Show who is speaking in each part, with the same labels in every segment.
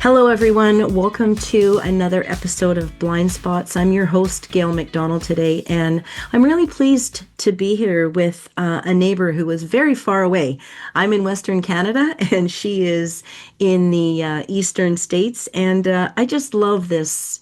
Speaker 1: Hello, everyone. Welcome to another episode of Blind Spots. I'm your host, Gail McDonald, today, and I'm really pleased to be here with a neighbor who is very far away. I'm in Western Canada, and she is in the Eastern States, and I just love this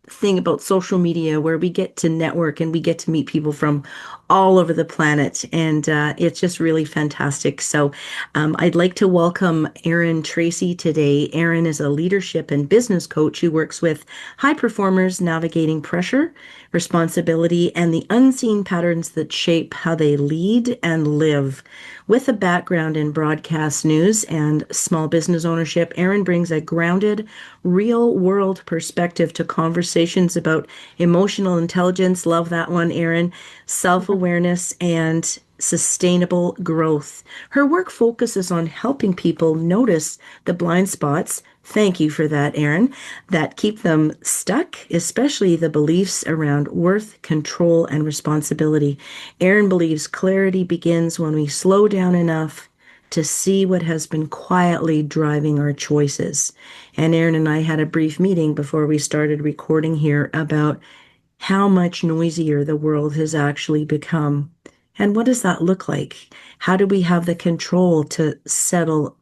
Speaker 1: thing about social media where we get to network and we get to meet people from all over the planet, and it's just really fantastic. So I'd like to welcome Erin Treacy today. Erin is a leadership and business coach who works with high performers navigating pressure, responsibility, and the unseen patterns that shape how they lead and live. With a background in broadcast news and small business ownership, Erin brings a grounded, real world perspective to conversations about emotional intelligence. Love that one, Erin. Self awareness and sustainable growth. Her work focuses on helping people notice the blind spots. Thank you for that, Erin, that keep them stuck, especially the beliefs around worth, control, and responsibility. Erin believes clarity begins when we slow down enough to see what has been quietly driving our choices. And Erin and I had a brief meeting before we started recording here about how much noisier the world has actually become. And what does that look like? How do we have the control to settle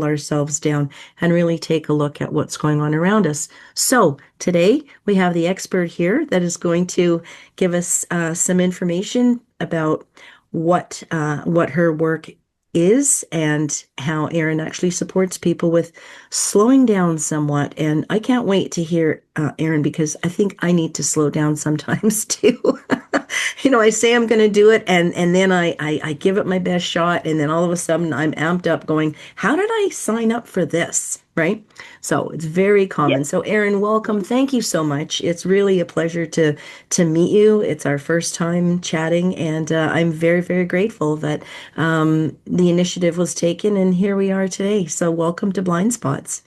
Speaker 1: ourselves down and really take a look at what's going on around us? So today we have the expert here that is going to give us some information about what her work is and how Erin actually supports people with slowing down somewhat. And I can't wait to hear Erin, because I think I need to slow down sometimes too. I say I'm going to do it, and then I give it my best shot, and then all of a sudden I'm amped up going, how did I sign up for this? Right? So it's very common.
Speaker 2: Yes.
Speaker 1: So Erin, welcome. Thank you so much. It's really a pleasure to meet you. It's our first time chatting, and I'm very, very grateful that the initiative was taken, and here we are today. So welcome to Blind Spots.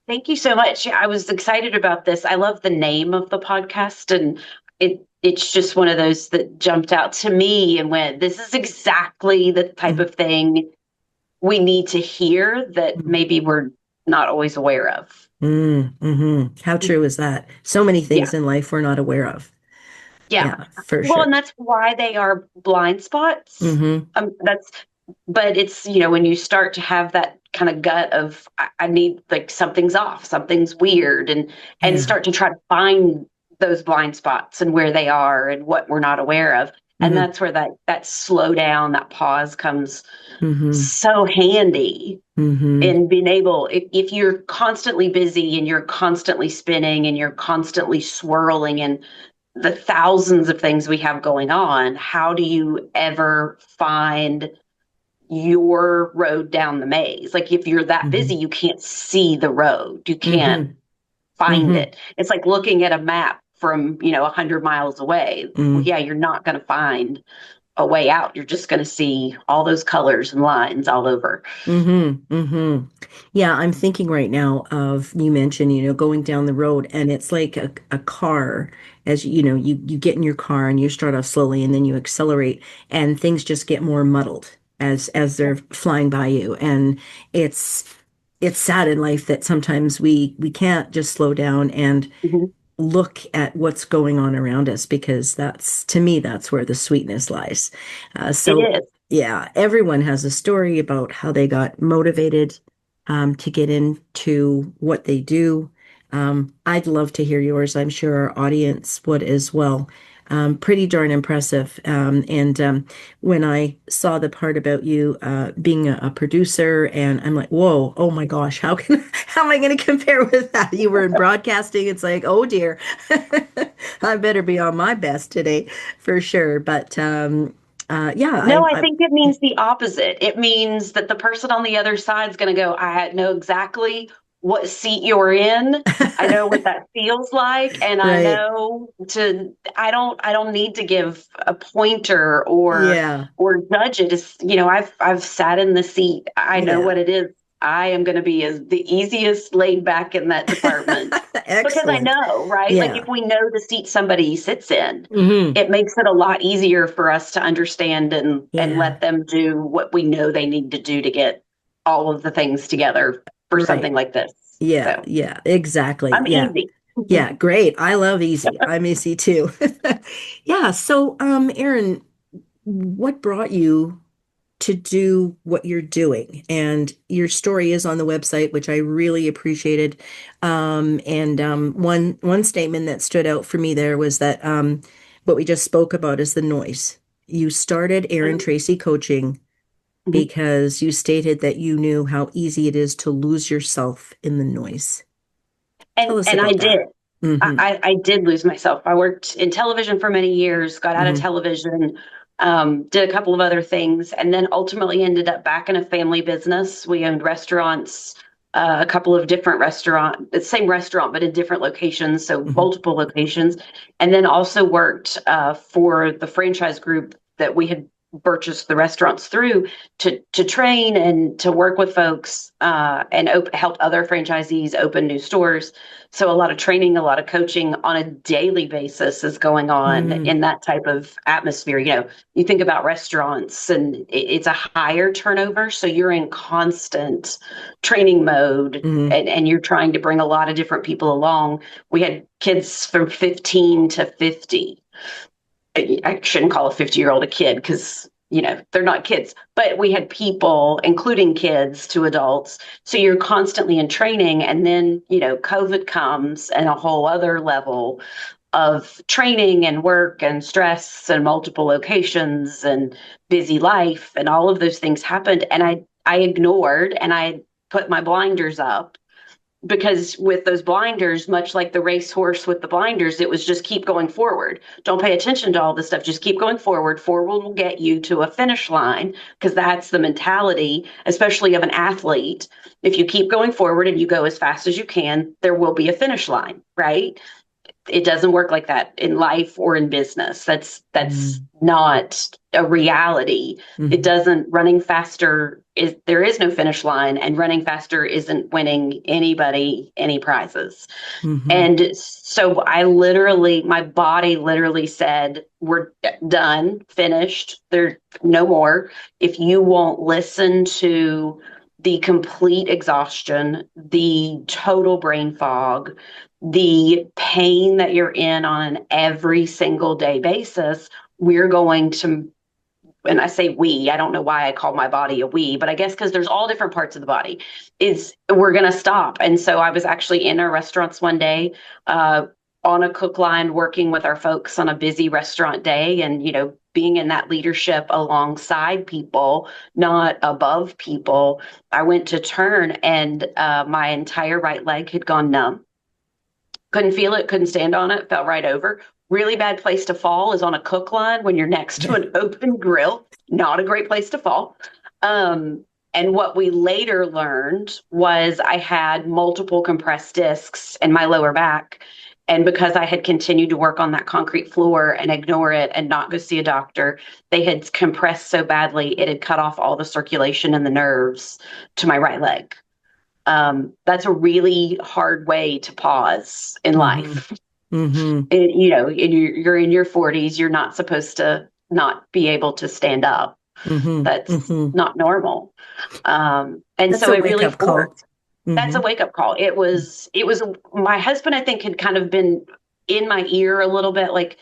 Speaker 2: Thank you so much. Yeah, I was excited about this. I love the name of the podcast, and it's just one of those that jumped out to me and went, this is exactly the type of thing we need to hear that maybe we're not always aware of.
Speaker 1: How true is that? So many
Speaker 2: Yeah.
Speaker 1: things in life we're not aware of.
Speaker 2: Yeah.
Speaker 1: Yeah, for
Speaker 2: Well,
Speaker 1: sure.
Speaker 2: and that's why they are blind spots.
Speaker 1: Mm-hmm.
Speaker 2: That's, but it's, when you start to have that kind of gut of, I need, like, something's off, something's weird, and
Speaker 1: Yeah.
Speaker 2: start to try to find those blind spots and where they are and what we're not aware of. And
Speaker 1: Mm-hmm.
Speaker 2: that's where that slow down, that pause comes
Speaker 1: Mm-hmm.
Speaker 2: so handy
Speaker 1: Mm-hmm.
Speaker 2: in being able, if you're constantly busy and you're constantly spinning and you're constantly swirling and the thousands of things we have going on, how do you ever find your road down the maze? Like, if you're that busy,
Speaker 1: Mm-hmm.
Speaker 2: you can't see the road. You can't
Speaker 1: Mm-hmm.
Speaker 2: find
Speaker 1: Mm-hmm.
Speaker 2: it. It's like looking at a map from, 100 miles away. Well,
Speaker 1: Mm-hmm.
Speaker 2: yeah, you're not going to find a way out. You're just going to see all those colors and lines all over.
Speaker 1: Mm-hmm. Mm-hmm. Yeah, I'm thinking right now of, you mentioned, going down the road, and it's like a car. As you get in your car and you start off slowly and then you accelerate, and things just get more muddled as they're flying by you. And it's it's sad in life that sometimes we can't just slow down and
Speaker 2: Mhm.
Speaker 1: look at what's going on around us, because to me, that's where the sweetness lies.
Speaker 2: It
Speaker 1: So,
Speaker 2: is.
Speaker 1: yeah, everyone has a story about how they got motivated to get into what they do. I'd love to hear yours. I'm sure our audience would as well. Pretty darn impressive. And when I saw the part about you being a producer, and I'm like, whoa, oh my gosh, how am I going to compare with that? You were in broadcasting. It's like, oh dear, I better be on my best today for sure. But yeah,
Speaker 2: No, I think it means the opposite. It means that the person on the other side is going to go, I know exactly what seat you're in. I know what that feels like. And I
Speaker 1: right.
Speaker 2: know I don't need to give a pointer
Speaker 1: Yeah,
Speaker 2: or judge it. It's, I've sat in the seat. I know
Speaker 1: yeah.
Speaker 2: what it is. I am going to be as the easiest laid back in that department. Because I
Speaker 1: Excellent.
Speaker 2: know, right? Like,
Speaker 1: Yeah.
Speaker 2: if we know the seat somebody sits in,
Speaker 1: Hmm.
Speaker 2: it makes it a lot easier for us to understand and
Speaker 1: Yeah.
Speaker 2: let them do what we know they need to do to get all of the things together for
Speaker 1: Right.
Speaker 2: something like this.
Speaker 1: Yeah,
Speaker 2: So
Speaker 1: yeah, exactly.
Speaker 2: I'm
Speaker 1: Yeah.
Speaker 2: easy.
Speaker 1: Yeah, great. I love easy. I'm easy too. Yeah, so Erin, what brought you to do what you're doing? And your story is on the website, which I really appreciated. And one statement that stood out for me there was that what we just spoke about is the noise. You started Erin Treacy Coaching
Speaker 2: Mhm.
Speaker 1: because you stated that you knew how easy it is to lose yourself in the noise. Tell us
Speaker 2: And I
Speaker 1: about
Speaker 2: did.
Speaker 1: that. Mm-hmm.
Speaker 2: I did lose myself. I worked in television for many years, got out of
Speaker 1: Mm-hmm.
Speaker 2: television, did a couple of other things, and then ultimately ended up back in a family business. We owned restaurants, a couple of different restaurant, the same restaurant, but in different locations, so
Speaker 1: Mm-hmm.
Speaker 2: multiple locations. And then also worked for the franchise group that we had purchased the restaurants through to train and to work with folks and help other franchisees open new stores. So a lot of training, a lot of coaching on a daily basis is going on
Speaker 1: Mm-hmm.
Speaker 2: in that type of atmosphere. You think about restaurants and it's a higher turnover. So you're in constant training mode
Speaker 1: Mm-hmm.
Speaker 2: and you're trying to bring a lot of different people along. We had kids from 15 to 50. I shouldn't call a 50-year-old a kid because they're not kids, but we had people, including kids to adults. So you're constantly in training. And then, COVID comes and a whole other level of training and work and stress and multiple locations and busy life. And all of those things happened. And I ignored and I put my blinders up because with those blinders, much like the racehorse with the blinders, it was just keep going forward. Don't pay attention to all this stuff. Just keep going forward. Forward will get you to a finish line because that's the mentality, especially of an athlete. If you keep going forward and you go as fast as you can, there will be a finish line, right? It doesn't work like that in life or in business. That's not a reality. It
Speaker 1: Mm-hmm.
Speaker 2: doesn't running faster is there is no finish line and running faster isn't winning anybody any prizes.
Speaker 1: Mm-hmm.
Speaker 2: And so my body literally said, we're done, finished. There's no more. If you won't listen to the complete exhaustion, the total brain fog, the pain that you're in on an every single day basis, we're going to, and I say we, I don't know why I call my body a we, but I guess because there's all different parts of the body, is we're going to stop. And so I was actually in our restaurants one day on a cook line working with our folks on a busy restaurant day and, being in that leadership alongside people, not above people. I went to turn and my entire right leg had gone numb. Couldn't feel it, couldn't stand on it, fell right over. Really bad place to fall is on a cook line when you're next to an open grill. Not a great place to fall. And what we later learned was I had multiple compressed discs in my lower back. And because I had continued to work on that concrete floor and ignore it and not go see a doctor, they had compressed so badly it had cut off all the circulation and the nerves to my right leg. That's a really hard way to pause in
Speaker 1: Mm-hmm.
Speaker 2: life.
Speaker 1: Mm-hmm.
Speaker 2: You're in your 40s, you're not supposed to not be able to stand up.
Speaker 1: Mm-hmm.
Speaker 2: That's
Speaker 1: Mm-hmm.
Speaker 2: not normal. And
Speaker 1: That's
Speaker 2: so
Speaker 1: a
Speaker 2: it really
Speaker 1: wake-up call.
Speaker 2: forced. That's
Speaker 1: Mm-hmm.
Speaker 2: a wake up call. It was my husband, I think, had kind of been in my ear a little bit, like,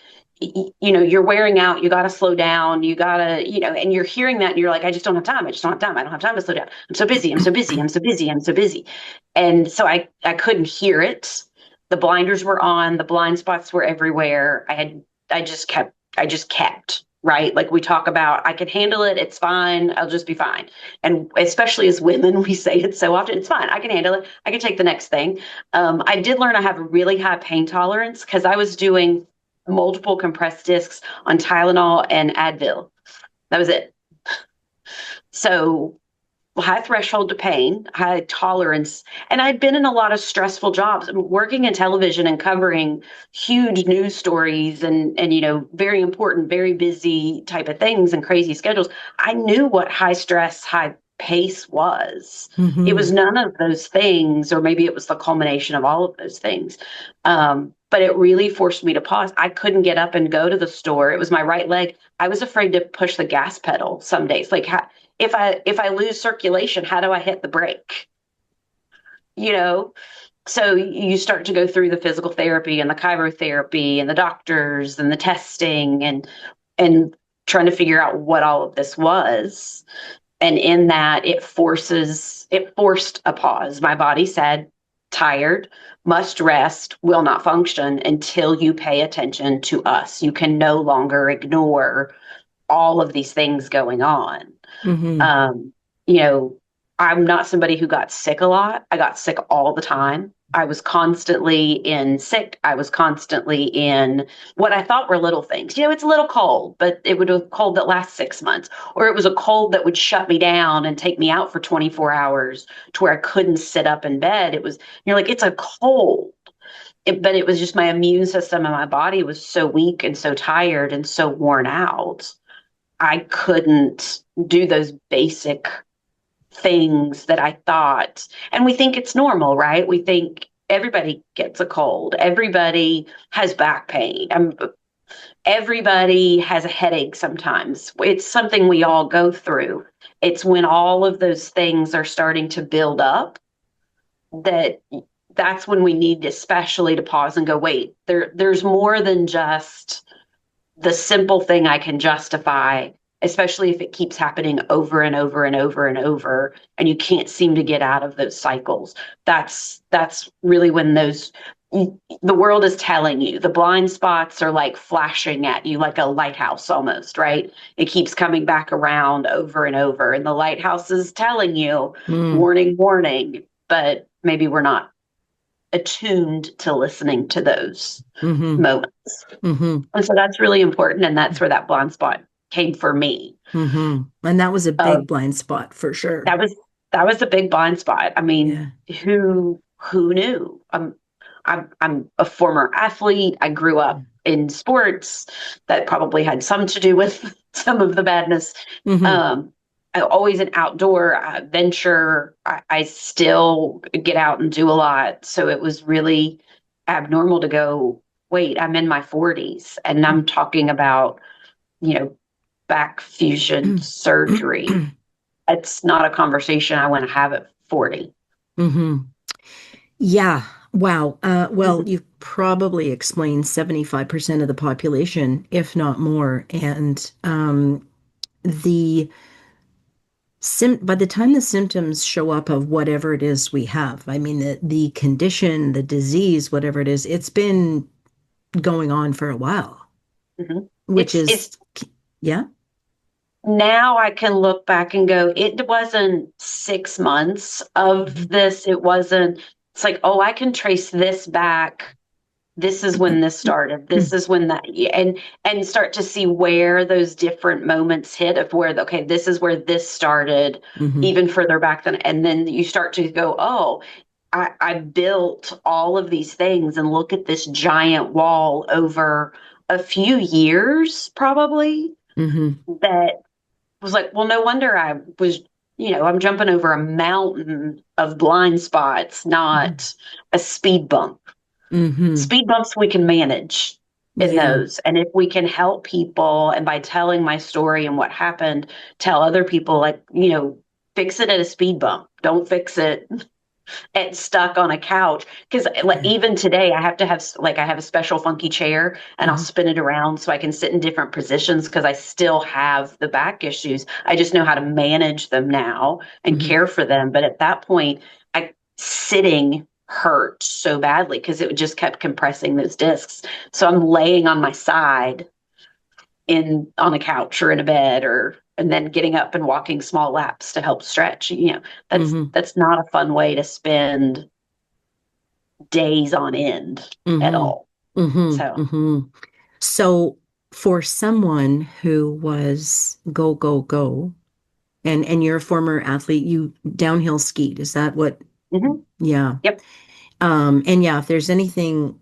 Speaker 2: you're wearing out, you got to slow down, you got to, and you're hearing that and you're like, I just don't have time. I just don't have time. I don't have time to slow down. I'm so busy. I'm so busy. I'm so busy. I'm so busy. And so I couldn't hear it. The blinders were on, the blind spots were everywhere. I just kept, right? Like we talk about, I can handle it. It's fine. I'll just be fine. And especially as women, we say it so often, it's fine. I can handle it. I can take the next thing. I did learn I have a really high pain tolerance because I was doing multiple compressed discs on Tylenol and Advil. That was it. So high threshold to pain, high tolerance. And I'd been in a lot of stressful jobs, working in television and covering huge news stories and very important, very busy type of things and crazy schedules. I knew what high stress, high pace was. It
Speaker 1: Mm-hmm.
Speaker 2: was none of those things, or maybe it was the culmination of all of those things. But it really forced me to pause. I couldn't get up and go to the store. It was my right leg. I was afraid to push the gas pedal some days. Like, if I lose circulation, how do I hit the brake? you know? So you start to go through the physical therapy and the chirotherapy and the doctors and the testing and trying to figure out what all of this was. And in that, it forced a pause. My body said, tired, must rest, will not function until you pay attention to us. You can no longer ignore all of these things going on.
Speaker 1: Mm-hmm.
Speaker 2: Um, you know, I'm not somebody who got sick a lot. I got sick all the time. I was constantly in sick. I was constantly in what I thought were little things. It's a little cold, but it would a cold that lasts 6 months, or it was a cold that would shut me down and take me out for 24 hours to where I couldn't sit up in bed. You're like, it's a cold. But it was just my immune system and my body was so weak and so tired and so worn out. I couldn't do those basic things that I thought. And we think it's normal, right? We think everybody gets a cold, everybody has back pain. Everybody has a headache sometimes. It's something we all go through. It's when all of those things are starting to build up that that's when we need especially to pause and go, wait, there's more than just the simple thing I can justify, especially if it keeps happening over and over and over and over, and you can't seem to get out of those cycles. That's really when the world is telling you, the blind spots are like flashing at you like a lighthouse almost, right? It keeps coming back around over and over, and the lighthouse is telling you,
Speaker 1: Mm.
Speaker 2: warning, warning, but maybe we're not attuned to listening to those
Speaker 1: Mm-hmm.
Speaker 2: moments.
Speaker 1: Mm-hmm.
Speaker 2: And so that's really important. And that's where that blind spot came for me.
Speaker 1: Mm-hmm. And that was a big
Speaker 2: Um,
Speaker 1: blind spot for sure.
Speaker 2: that was that was a big blind spot. I mean,
Speaker 1: Yeah.
Speaker 2: who knew? I'm a former athlete. I grew up in sports that probably had some to do with some of the badness.
Speaker 1: Mm-hmm.
Speaker 2: Um, I always an outdoor venture. I still get out and do a lot. So it was really abnormal to go, wait, I'm in my 40s and I'm talking about, you know, back fusion surgery. It's not a conversation I want to have at 40.
Speaker 1: Mm-hmm. Yeah. Wow. Well,
Speaker 2: Mhm.
Speaker 1: you've probably explained 75% of the population, if not more. And the by the time the symptoms show up of whatever it is we have, I mean, the condition, the disease, whatever it is, it's been going on for a while,
Speaker 2: Mhm.
Speaker 1: which is,
Speaker 2: It's
Speaker 1: yeah.
Speaker 2: now I can look back and go, it wasn't 6 months of this. It wasn't, it's like, oh, I can trace this back. This is when this started. This is when that, and start to see where those different moments hit of where, okay, this is where this started,
Speaker 1: Mm-hmm.
Speaker 2: even further back than, and then you start to go, oh, I built all of these things and look at this giant wall over a few years, probably,
Speaker 1: Mm-hmm.
Speaker 2: that was like, well, no wonder I was, I'm jumping over a mountain of blind spots, not a speed bump.
Speaker 1: Mm-hmm.
Speaker 2: Speed bumps we can manage in
Speaker 1: Yeah.
Speaker 2: those. And if we can help people, and by telling my story and what happened, tell other people, like, fix it at a speed bump. Don't fix it and stuck on a couch, because
Speaker 1: Yeah.
Speaker 2: even today I have a special funky chair and I'll
Speaker 1: Mm-hmm.
Speaker 2: spin it around so I can sit in different positions because I still have the back issues. I just know how to manage them now and
Speaker 1: Mm-hmm.
Speaker 2: care for them. But at that point, I sitting hurt so badly because it just kept compressing those discs. So I'm laying on my side in on a couch or in a bed, or and then getting up and walking small laps to help stretch. That's
Speaker 1: Mm-hmm.
Speaker 2: that's not a fun way to spend days on end at
Speaker 1: Mm-hmm.
Speaker 2: all.
Speaker 1: Mm-hmm.
Speaker 2: So
Speaker 1: Mm-hmm. So for someone who was go, go, go, and you're a former athlete, you downhill skied, is that what?
Speaker 2: mhm,
Speaker 1: Yeah.
Speaker 2: yep,
Speaker 1: And yeah, if there's anything,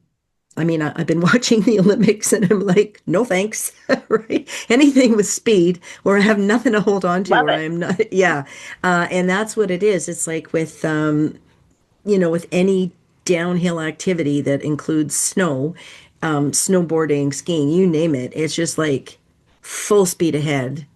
Speaker 1: I mean, I've been watching the Olympics and I'm like, no thanks, right? Anything with speed where I have nothing to hold on to,
Speaker 2: love
Speaker 1: or
Speaker 2: it.
Speaker 1: I'm not, yeah. And that's what it is. It's like with, with any downhill activity that includes snow, snowboarding, skiing, you name it. It's just like full speed ahead.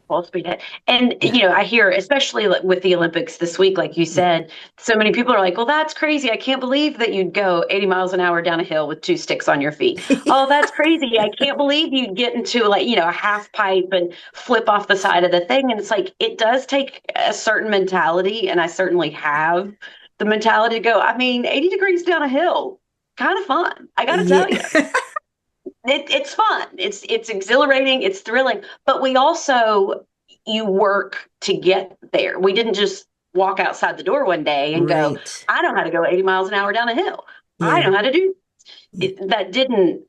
Speaker 2: Full speed ahead. And, I hear, especially like with the Olympics this week, like you
Speaker 1: Yeah.
Speaker 2: said, so many people are like, well, that's crazy. I can't believe that you'd go 80 miles an hour down a hill with two sticks on your feet. Oh, that's crazy. I can't believe you'd get into like, a half pipe and flip off the side of the thing. And it's like, it does take a certain mentality. And I certainly have the mentality to go, 80 degrees down a hill, kind of fun. I got to tell you.
Speaker 1: Yeah.
Speaker 2: It's fun. It's exhilarating. It's thrilling. But we also you work to get there. We didn't just walk outside the door one day and go,
Speaker 1: Right.
Speaker 2: I know how to go 80 miles an hour down a hill. I
Speaker 1: Yeah.
Speaker 2: know how to do
Speaker 1: Yeah.
Speaker 2: it. That didn't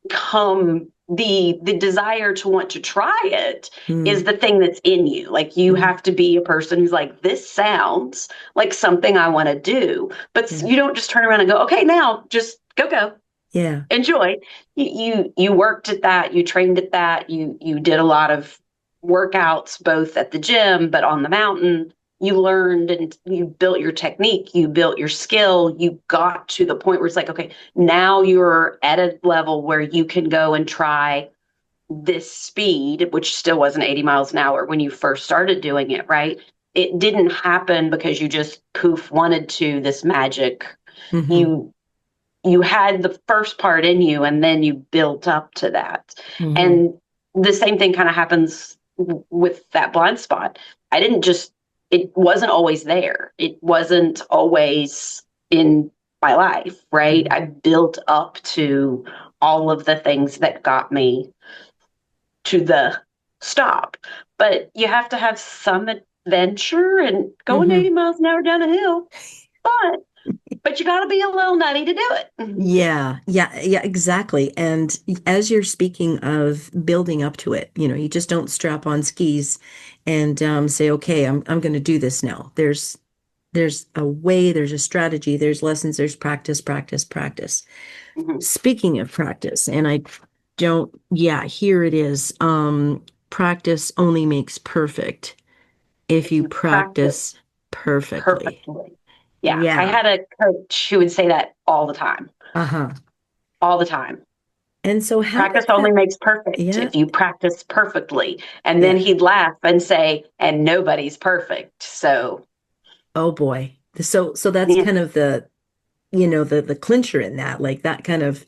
Speaker 2: come the desire to want to try it is
Speaker 1: Mm.
Speaker 2: the thing that's in you. Like you
Speaker 1: Mhm.
Speaker 2: have to be a person who's like, this sounds like something I want to do. But
Speaker 1: Yeah.
Speaker 2: you don't just turn around and go, okay, now just go
Speaker 1: Yeah.
Speaker 2: enjoy. You worked at that, you trained at that, you did a lot of workouts both at the gym but on the mountain. You learned and you built your technique, you built your skill, you got to the point where it's like, okay, now you're at a level where you can go and try this speed, which still wasn't 80 miles an hour when you first started doing it, right? It didn't happen because you just poof wanted to, this magic.
Speaker 1: Hmm.
Speaker 2: You had the first part in you and then you built up to that.
Speaker 1: Hmm.
Speaker 2: And the same thing kind of happens with that blind spot. I didn't just, it wasn't always there. It wasn't always in my life, right?
Speaker 1: Hmm.
Speaker 2: I built up to all of the things that got me to the stop. But you have to have some adventure and going
Speaker 1: Hmm.
Speaker 2: 80 miles an hour down a hill. Fun, but you got to be a little nutty to do it.
Speaker 1: Yeah, yeah, yeah, exactly. And as you're speaking of building up to it, you just don't strap on skis and say, "Okay, I'm going to do this now." There's a way, there's a strategy, there's lessons, there's practice, practice, practice.
Speaker 2: Mhm.
Speaker 1: Speaking of practice, and I don't, yeah, here it is. Practice only makes perfect if
Speaker 2: If
Speaker 1: you
Speaker 2: you practice
Speaker 1: practice perfectly.
Speaker 2: perfectly. Yeah, I
Speaker 1: Yeah.
Speaker 2: had a coach who would say that all the time,
Speaker 1: Uh-huh.
Speaker 2: all the time.
Speaker 1: And so how
Speaker 2: Practice
Speaker 1: does
Speaker 2: only
Speaker 1: that,
Speaker 2: makes perfect
Speaker 1: yeah,
Speaker 2: if you practice perfectly. And then
Speaker 1: yeah.
Speaker 2: he'd laugh and say, and nobody's perfect. So,
Speaker 1: Oh boy. So that's
Speaker 2: yeah,
Speaker 1: kind of the clincher in that, like that kind of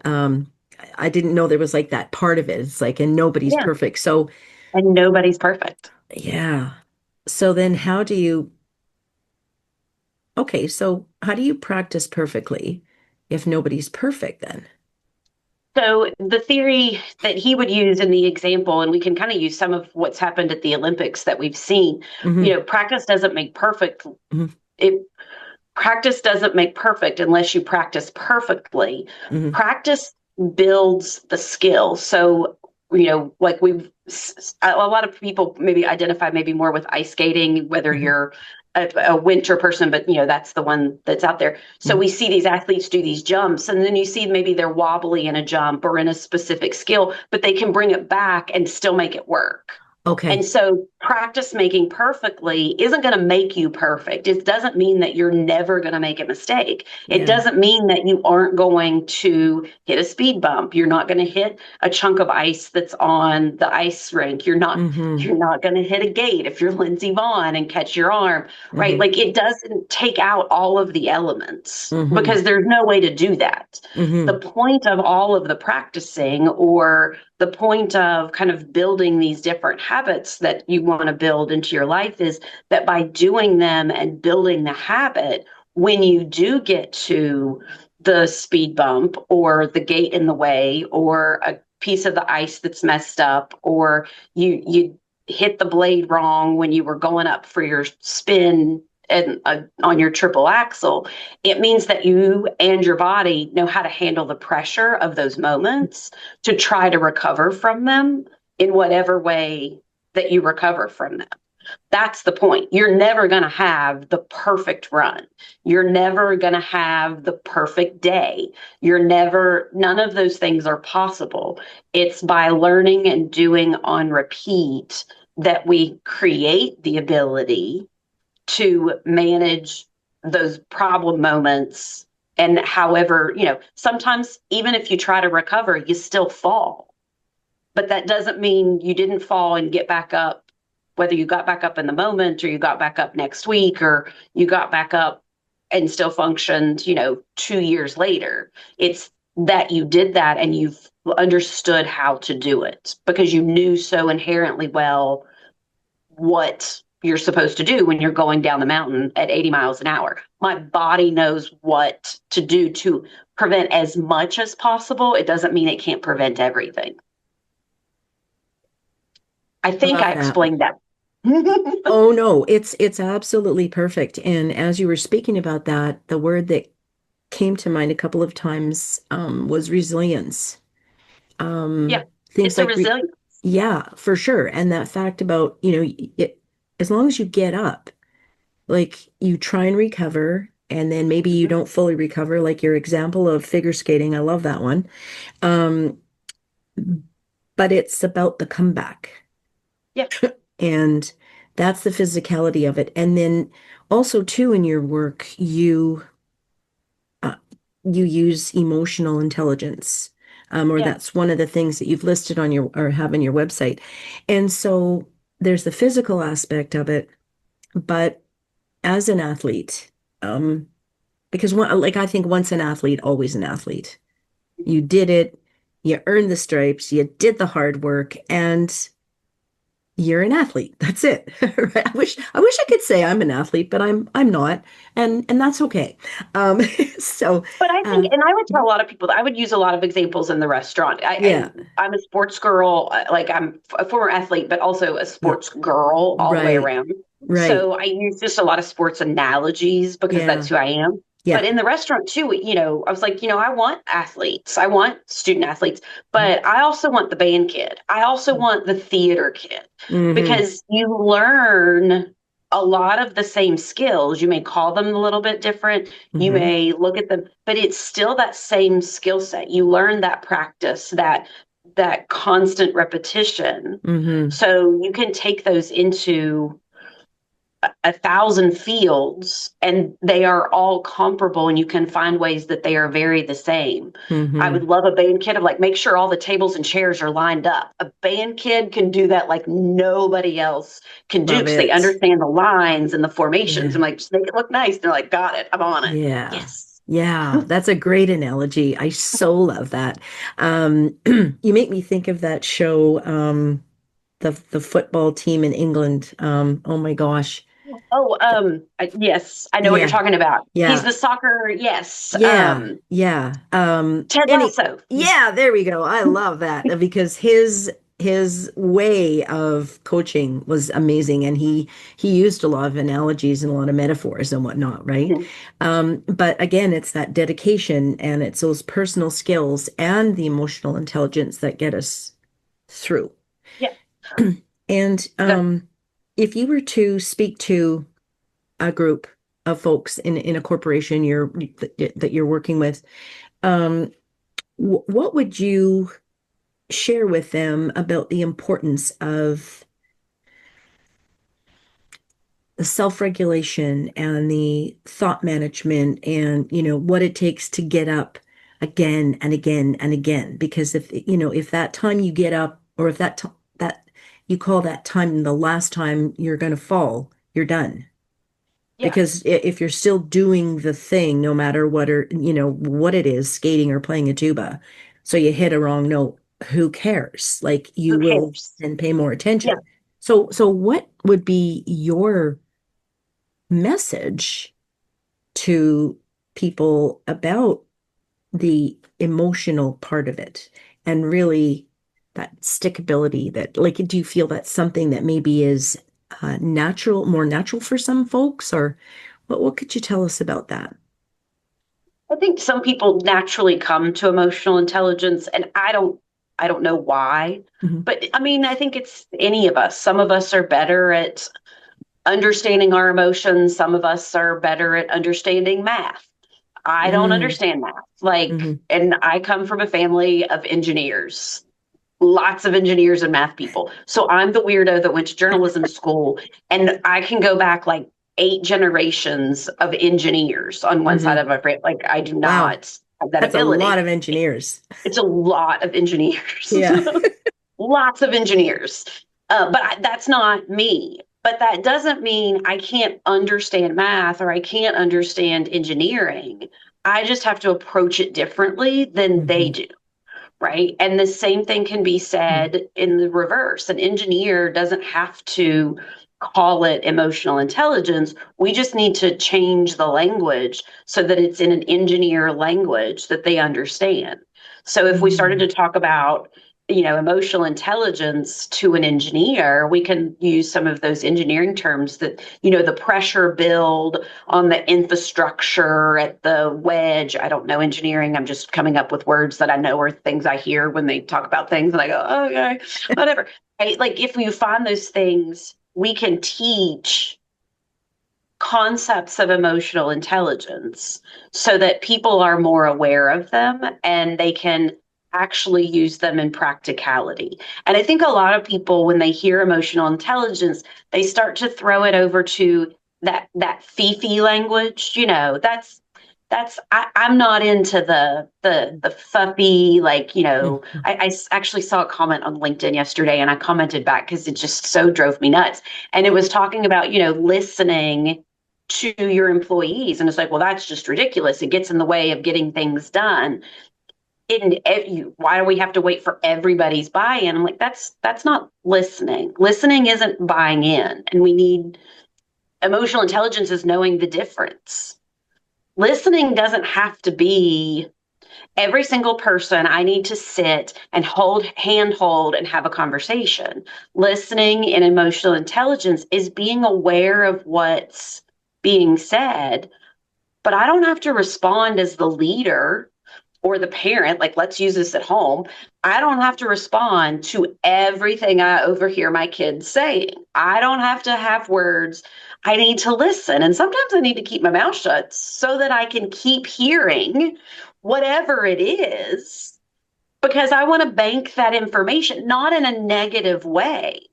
Speaker 1: um I didn't know there was like that part of it. It's like and nobody's
Speaker 2: yeah,
Speaker 1: perfect. So
Speaker 2: and nobody's perfect.
Speaker 1: yeah. So then how do you okay, so how do you practice perfectly if nobody's perfect then?
Speaker 2: So the theory that he would use in the example, and we can kind of use some of what's happened at the Olympics that we've seen,
Speaker 1: Hmm.
Speaker 2: practice doesn't make perfect.
Speaker 1: Hmm.
Speaker 2: It practice doesn't make perfect unless you practice perfectly.
Speaker 1: Hmm.
Speaker 2: Practice builds the skill. So, like a lot of people maybe identify maybe more with ice skating, whether
Speaker 1: Hmm.
Speaker 2: you're a winter person, but that's the one that's out there. So
Speaker 1: Hmm.
Speaker 2: we see these athletes do these jumps, and then you see maybe they're wobbly in a jump or in a specific skill, but they can bring it back and still make it work. And
Speaker 1: Okay.
Speaker 2: so practice making perfectly isn't going to make you perfect. It doesn't mean that you're never going to make a mistake. It
Speaker 1: Yeah.
Speaker 2: doesn't mean that you aren't going to hit a speed bump. You're not going to hit a chunk of ice that's on the ice rink. You're not
Speaker 1: Hmm.
Speaker 2: you're not going to hit a gate if you're Lindsey Vaughn and catch your arm, right?
Speaker 1: Hmm.
Speaker 2: Like it doesn't take out all of the elements
Speaker 1: Hmm.
Speaker 2: because there's no way to do that. The
Speaker 1: Hmm.
Speaker 2: point of all of the practicing or the point of kind of building these different habits that you want to build into your life is that by doing them and building the habit, when you do get to the speed bump or the gate in the way or a piece of the ice that's messed up or you hit the blade wrong when you were going up for your spin and on your triple axle, it means that you and your body know how to handle the pressure of those moments to try to recover from them in whatever way that you recover from them. That's the point. You're never going to have the perfect run. You're never going to have the perfect day. None of those things are possible. It's by learning and doing on repeat that we create the ability to manage those problem moments. And however, sometimes even if you try to recover, you still fall. But that doesn't mean you didn't fall and get back up, whether you got back up in the moment or you got back up next week or you got back up and still functioned, 2 years later. It's that you did that and you've understood how to do it because you knew so inherently well what you're supposed to do when you're going down the mountain at 80 miles an hour. My body knows what to do to prevent as much as possible. It doesn't mean it can't prevent everything. I
Speaker 1: I
Speaker 2: think
Speaker 1: love
Speaker 2: I
Speaker 1: that.
Speaker 2: explained that.
Speaker 1: Oh no, it's absolutely perfect. And as you were speaking about that, the word that came to mind a couple of times was resilience.
Speaker 2: Yeah,
Speaker 1: Things
Speaker 2: it's a
Speaker 1: like re
Speaker 2: resilience.
Speaker 1: yeah, for sure. And that fact about, as long as you get up, like you try and recover, and then maybe you
Speaker 2: Mhm.
Speaker 1: don't fully recover, like your example of figure skating. I love that one. Um, but it's about the comeback.
Speaker 2: Yeah,
Speaker 1: And that's the physicality of it. And then also too in your work, uh, you use emotional intelligence. Or
Speaker 2: yeah,
Speaker 1: that's one of the things that you've listed on your or have on your website. And so there's the physical aspect of it, but as an athlete, because like I think once an athlete, always an athlete. You did it, you earned the stripes, you did the hard work, and you're an athlete. That's it. Right? I wish I could say I'm an athlete, but I'm not, and that's okay. Um, so
Speaker 2: but I think,
Speaker 1: uh,
Speaker 2: and I would tell a lot of people that I would use a lot of examples in the restaurant.
Speaker 1: yeah,
Speaker 2: I'm a sports girl, like I'm a former athlete, but also a
Speaker 1: yeah,
Speaker 2: sports girl all the way
Speaker 1: right,
Speaker 2: around.
Speaker 1: right,
Speaker 2: So I use just a lot of sports analogies because
Speaker 1: yeah,
Speaker 2: that's who I am. But
Speaker 1: yeah,
Speaker 2: in the restaurant too, I was like, I want athletes, I want student athletes, but I also want the band kid. I also want the theater kid
Speaker 1: mm-hmm,
Speaker 2: because you learn a lot of the same skills. You may call them a little bit different. You
Speaker 1: mm-hmm,
Speaker 2: may look at them, but it's still that same skill set. You learn that practice, that constant repetition.
Speaker 1: mm-hmm,
Speaker 2: So you can take those into 1,000 fields and they are all comparable and you can find ways that they are very the same. I
Speaker 1: mm-hmm.
Speaker 2: would love a band kid of like make sure all the tables and chairs are lined up. A band kid can do that like nobody else can do
Speaker 1: Love
Speaker 2: because they
Speaker 1: it.
Speaker 2: understand the lines and the formations.
Speaker 1: Yeah.
Speaker 2: I'm like, just make it look nice. They're like, got it. I'm on it.
Speaker 1: Yeah.
Speaker 2: Yes.
Speaker 1: Yeah, that's a great analogy. I so love that. You make me think of that show, the football team in England. Oh my gosh.
Speaker 2: Oh, yes, I know what you're
Speaker 1: Yeah,
Speaker 2: talking about. He's
Speaker 1: yeah,
Speaker 2: the soccer. Yes.
Speaker 1: yeah, yeah.
Speaker 2: Ted Lasso.
Speaker 1: Yeah, there we go. I love that because his way of coaching was amazing, and he used a lot of analogies and a lot of metaphors and whatnot, right? But again, it's that dedication and it's those personal skills and the emotional intelligence that get us through.
Speaker 2: Yeah.
Speaker 1: And
Speaker 2: That,
Speaker 1: if you were to speak to a group of folks in a corporation that you're working with, um, what would you share with them about the importance of the self-regulation and the thought management and what it takes to get up again and again and again? Because if that time you get up, or if that you call that time the last time you're going to fall, you're done.
Speaker 2: yeah.
Speaker 1: Because if you're still doing the thing, no matter what it is, skating or playing a tuba, so you hit a wrong note, who cares? Like
Speaker 2: Who
Speaker 1: you will
Speaker 2: cares?
Speaker 1: then pay more
Speaker 2: Yeah.
Speaker 1: attention. So what would be your message to people about the emotional part of it and really that stickability, that like, do you feel that's something that maybe is more natural for some folks, or what could you tell us about that?
Speaker 2: I think some people naturally come to emotional intelligence, and I don't know why.
Speaker 1: Hmm.
Speaker 2: But I mean, I think it's any of us. Some of us are better at understanding our emotions. Some of us are better at understanding math. I don't
Speaker 1: Mm,
Speaker 2: understand math. Like,
Speaker 1: hmm.
Speaker 2: and I come from a family of engineers, lots of engineers and math people. So I'm the weirdo that went to journalism school, and I can go back like 8 generations of engineers on one side
Speaker 1: Hmm.
Speaker 2: of my brain. Like I do
Speaker 1: Wow,
Speaker 2: not have that
Speaker 1: that's a lot
Speaker 2: ability.
Speaker 1: of engineers.
Speaker 2: It's a lot of engineers.
Speaker 1: Yeah.
Speaker 2: lots of engineers, that's not me. But that doesn't mean I can't understand math or I can't understand engineering. I just have to approach it differently than they
Speaker 1: Mhm.
Speaker 2: do. Right. And the same thing can be said in the reverse. An engineer doesn't have to call it emotional intelligence. We just need to change the language so that it's in an engineer language that they understand. So if we started
Speaker 1: Mhm.
Speaker 2: to talk about, emotional intelligence to an engineer, we can use some of those engineering terms that, the pressure build on the infrastructure at the wedge. I don't know engineering. I'm just coming up with words that I know are things I hear when they talk about things and I go, oh, okay, whatever. Right? Like if you find those things, we can teach concepts of emotional intelligence so that people are more aware of them and they can actually use them in practicality. And I think a lot of people, when they hear emotional intelligence, they start to throw it over to that fifi language. I'm not into the fluffy, like,
Speaker 1: Mhm.
Speaker 2: I actually saw a comment on LinkedIn yesterday and I commented back because it just so drove me nuts. And it was talking about, listening to your employees. And it's like, well, that's just ridiculous. It gets in the way of getting things done. Why do we have to wait for everybody's buy-in? I'm like, that's not listening. Listening isn't buying in. And we need emotional intelligence is knowing the difference. Listening doesn't have to be every single person I need to sit and handhold and have a conversation. Listening and emotional intelligence is being aware of what's being said, but I don't have to respond as the leader or the parent. Like, let's use this at home. I don't have to respond to everything I overhear my kids saying. I don't have to have words. I need to listen. And sometimes I need to keep my mouth shut so that I can keep hearing whatever it is, because I want to bank that information, not in a negative way,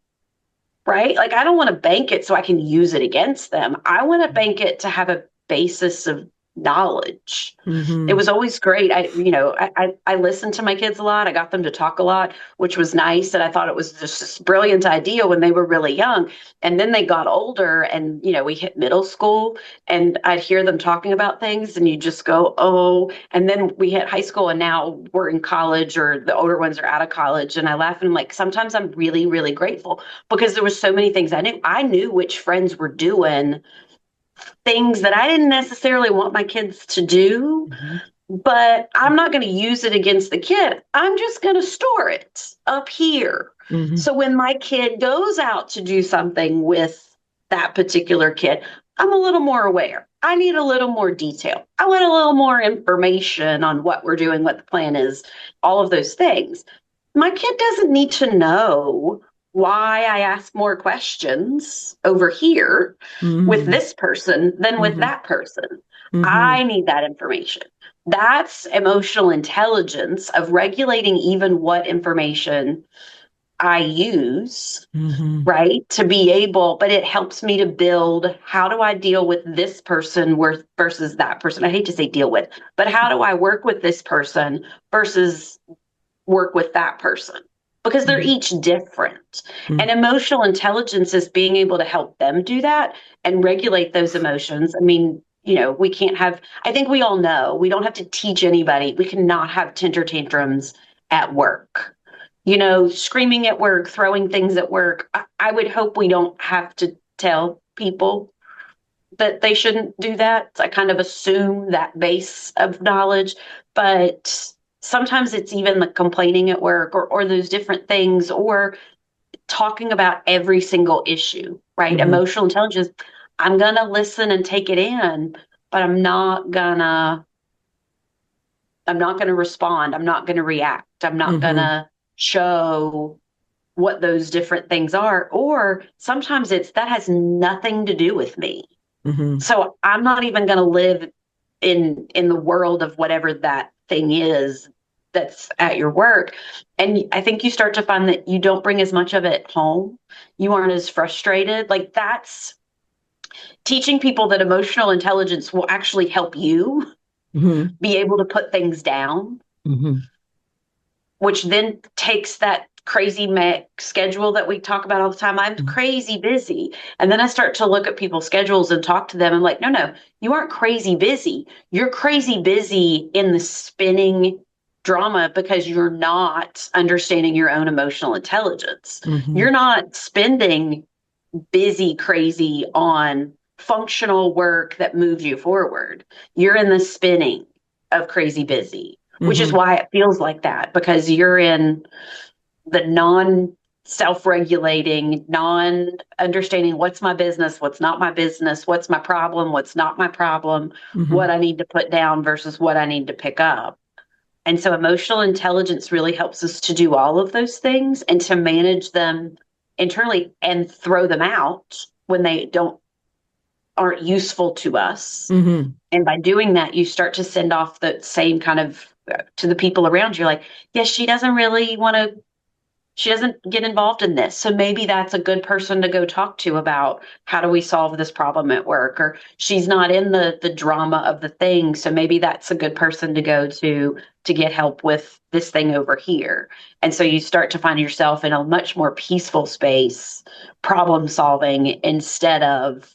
Speaker 2: right? Like, I don't want to bank it so I can use it against them. I want to bank it to have a basis of knowledge. It
Speaker 1: Mhm.
Speaker 2: was always great. I listened to my kids a lot. I got them to talk a lot, which was nice. And I thought it was just this brilliant idea when they were really young. And then they got older and, we hit middle school and I'd hear them talking about things and you just go, oh, and then we hit high school and now we're in college or the older ones are out of college. And I laugh and I'm like, sometimes I'm really, really grateful because there were so many things I knew. I knew which friends were doing things that I didn't necessarily want my kids to do,
Speaker 1: Mhm.
Speaker 2: but I'm not going to use it against the kid. I'm just going to store it up here.
Speaker 1: Mhm.
Speaker 2: So when my kid goes out to do something with that particular kid, I'm a little more aware. I need a little more detail. I want a little more information on what we're doing, what the plan is, all of those things. My kid doesn't need to know why I ask more questions over here with
Speaker 1: Mhm.
Speaker 2: this person than with
Speaker 1: Mhm.
Speaker 2: that person. I
Speaker 1: Mhm.
Speaker 2: need that information. That's emotional intelligence of regulating even what information I use,
Speaker 1: Mhm.
Speaker 2: right? To be able, but it helps me to build how do I deal with this person versus that person? I hate to say deal with, but how do I work with this person versus work with that person? Because they're
Speaker 1: Mhm.
Speaker 2: each different. And
Speaker 1: Mhm.
Speaker 2: emotional intelligence is being able to help them do that and regulate those emotions. I mean, we can't have, I think we all know, we don't have to teach anybody. We cannot have temper tantrums at work. Screaming at work, throwing things at work. I would hope we don't have to tell people that they shouldn't do that. I kind of assume that base of knowledge, but sometimes it's even the complaining at work or those different things or talking about every single issue, right?
Speaker 1: Mhm.
Speaker 2: Emotional intelligence. I'm going to listen and take it in, but I'm not going to respond. I'm not going to react. I'm not going
Speaker 1: Mhm.
Speaker 2: to show what those different things are. Or sometimes it's that has nothing to do with me.
Speaker 1: Mhm.
Speaker 2: So I'm not even going to live in the world of whatever that thing is that's at your work. And I think you start to find that you don't bring as much of it home. You aren't as frustrated. Like that's teaching people that emotional intelligence will actually help you
Speaker 1: Mhm.
Speaker 2: be able to put things down,
Speaker 1: Mhm.
Speaker 2: which then takes that crazy schedule that we talk about all the time. I'm crazy busy. And then I start to look at people's schedules and talk to them. I'm like, no, you aren't crazy busy. You're crazy busy in the spinning drama because you're not understanding your own emotional intelligence. You're not spending busy crazy on functional work that moves you forward. You're in the spinning of crazy busy, which is why it feels like that, because you're in the non self-regulating, non understanding what's my business, what's not my business, what's my problem, what's not my problem, what I need to put down versus what I need to pick up. And so emotional intelligence really helps us to do all of those things and to manage them internally and throw them out when they aren't useful to us. And by doing that, you start to send off the same kind of to the people around you, like, yes, she doesn't get involved in this. So maybe that's a good person to go talk to about how do we solve this problem at work, or she's not in the drama of the thing. So maybe that's a good person to go to get help with this thing over here. And so you start to find yourself in a much more peaceful space, problem solving instead of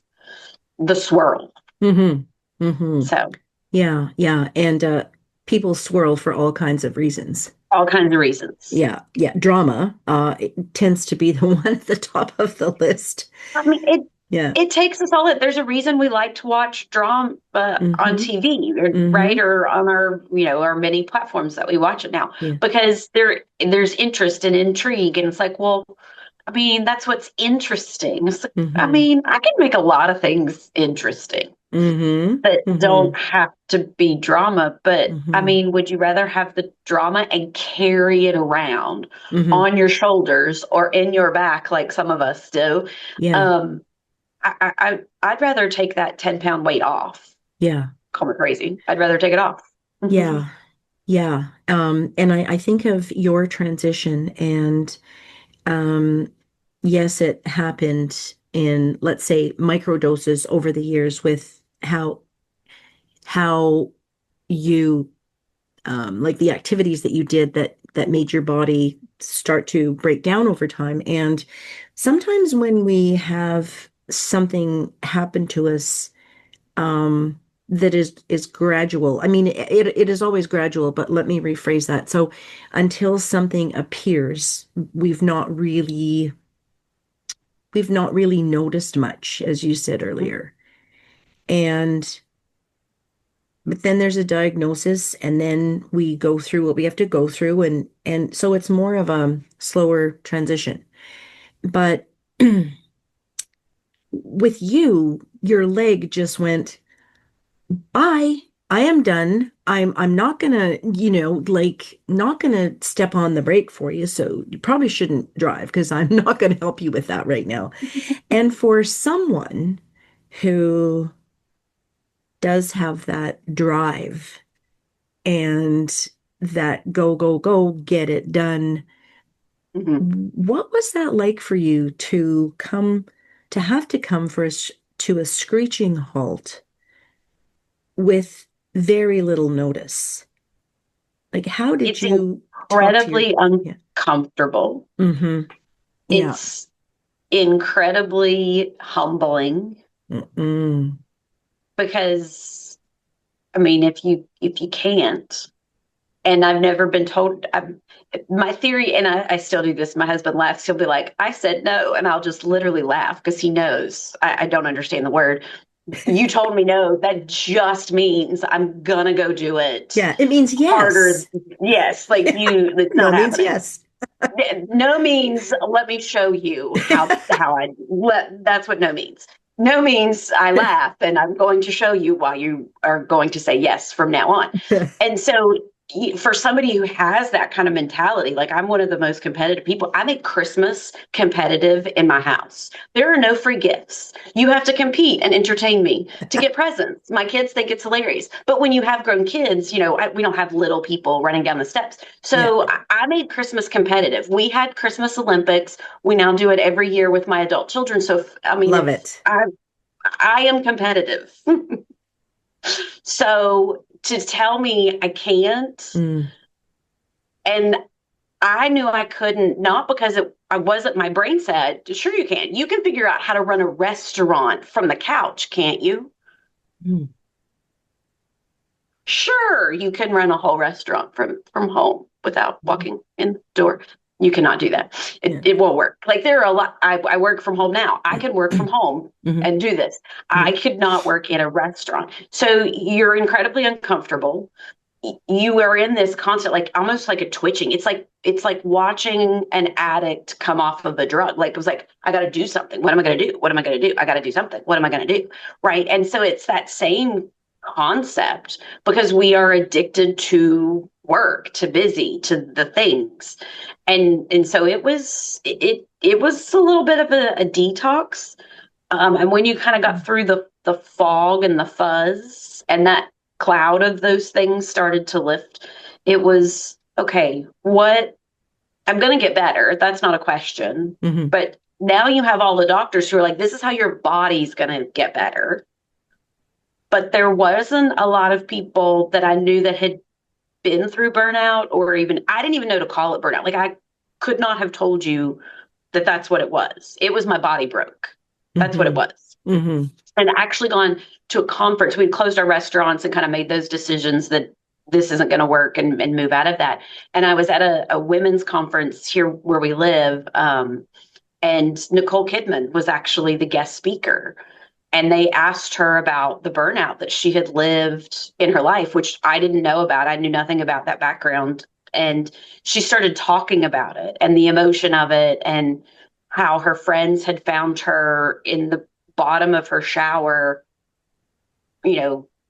Speaker 2: the swirl. So
Speaker 1: yeah. And people swirl for all kinds of reasons.
Speaker 2: All kinds of reasons.
Speaker 1: Yeah. Drama it tends to be the one at the top of the list.
Speaker 2: I mean, it takes us all. There's a reason we like to watch drama on TV, right? Or on our many platforms that we watch it now, because there's interest and intrigue. And it's like, well, I mean, that's what's interesting. It's like, I mean, I can make a lot of things interesting that don't have to be drama. But I mean, would you rather have the drama and carry it around on your shoulders or in your back like some of us do? I'd rather take that 10-pound weight off.
Speaker 1: Yeah.
Speaker 2: Call me crazy. I'd rather take it off.
Speaker 1: Yeah. And I think of your transition, and yes, it happened in, let's say, micro doses over the years with how you like the activities that you did that made your body start to break down over time. And sometimes when we have something happen to us that is gradual. I mean, it is always gradual, but let me rephrase that. So until something appears, we've not really noticed much, as you said earlier. But then there's a diagnosis, and then we go through what we have to go through, and so it's more of a slower transition. But with you, your leg just went, bye. I am done. I'm not gonna, not gonna step on the brake for you. So you probably shouldn't drive because I'm not gonna help you with that right now. And for someone who does have that drive and that go, get it done, what was that like for you to have to come to a screeching halt with very little notice? Like, how did you
Speaker 2: incredibly uncomfortable. It's incredibly humbling. Because, I mean, if you can't, and I've never been told, my theory, and I still do this, my husband laughs, he'll be like, I said no, and I'll just literally laugh because he knows I don't understand the word. You told me no, that just means I'm gonna go do it.
Speaker 1: Yeah, it means yes.
Speaker 2: Harder. Yes, like it's not
Speaker 1: no
Speaker 2: happening.
Speaker 1: Means yes.
Speaker 2: No means let me show you how that's what no means. No means I laugh and I'm going to show you why you are going to say yes from now on. And so for somebody who has that kind of mentality, like I'm one of the most competitive people. I make Christmas competitive in my house. There are no free gifts. You have to compete and entertain me to get presents. My kids think it's hilarious. But when you have grown kids, we don't have little people running down the steps. So I made Christmas competitive. We had Christmas Olympics. We now do it every year with my adult children. So, I mean,
Speaker 1: love it.
Speaker 2: I am competitive. So to tell me I can't, and I knew I couldn't, not because I wasn't, my brain said, sure you can. You can figure out how to run a restaurant from the couch, can't you?
Speaker 1: Mm.
Speaker 2: Sure, you can run a whole restaurant from home without
Speaker 1: Mhm.
Speaker 2: walking in the door. You cannot do that.
Speaker 1: Yeah.
Speaker 2: It won't work. Like there are a lot. I work from home now. I can work from home
Speaker 1: Mhm.
Speaker 2: and do this. I
Speaker 1: Mhm.
Speaker 2: could not work in a restaurant. So you're incredibly uncomfortable. You are in this constant, like almost like a twitching. It's like watching an addict come off of a drug. Like it was like, I got to do something. What am I going to do? What am I going to do? I got to do something. What am I going to do? Right. And so it's that same concept because we are addicted to work, to busy, to the things. And so it was a little bit of a detox. And when you kind of got through the fog and the fuzz and that cloud of those things started to lift, it was okay, what I'm going to get better. That's not a question.
Speaker 1: Mhm.
Speaker 2: But now you have all the doctors who are like, this is how your body's going to get better. But there wasn't a lot of people that I knew that had been through burnout, or even, I didn't even know to call it burnout. Like, I could not have told you that that's what it was. It was my body broke. That's what it
Speaker 1: Mhm.
Speaker 2: was.
Speaker 1: Mhm.
Speaker 2: And actually gone to a conference. We'd closed our restaurants and kind of made those decisions that this isn't going to work, and move out of that. And I was at a women's conference here where we live. And Nicole Kidman was actually the guest speaker. And they asked her about the burnout that she had lived in her life, which I didn't know about. I knew nothing about that background. And she started talking about it and the emotion of it, and how her friends had found her in the bottom of her shower,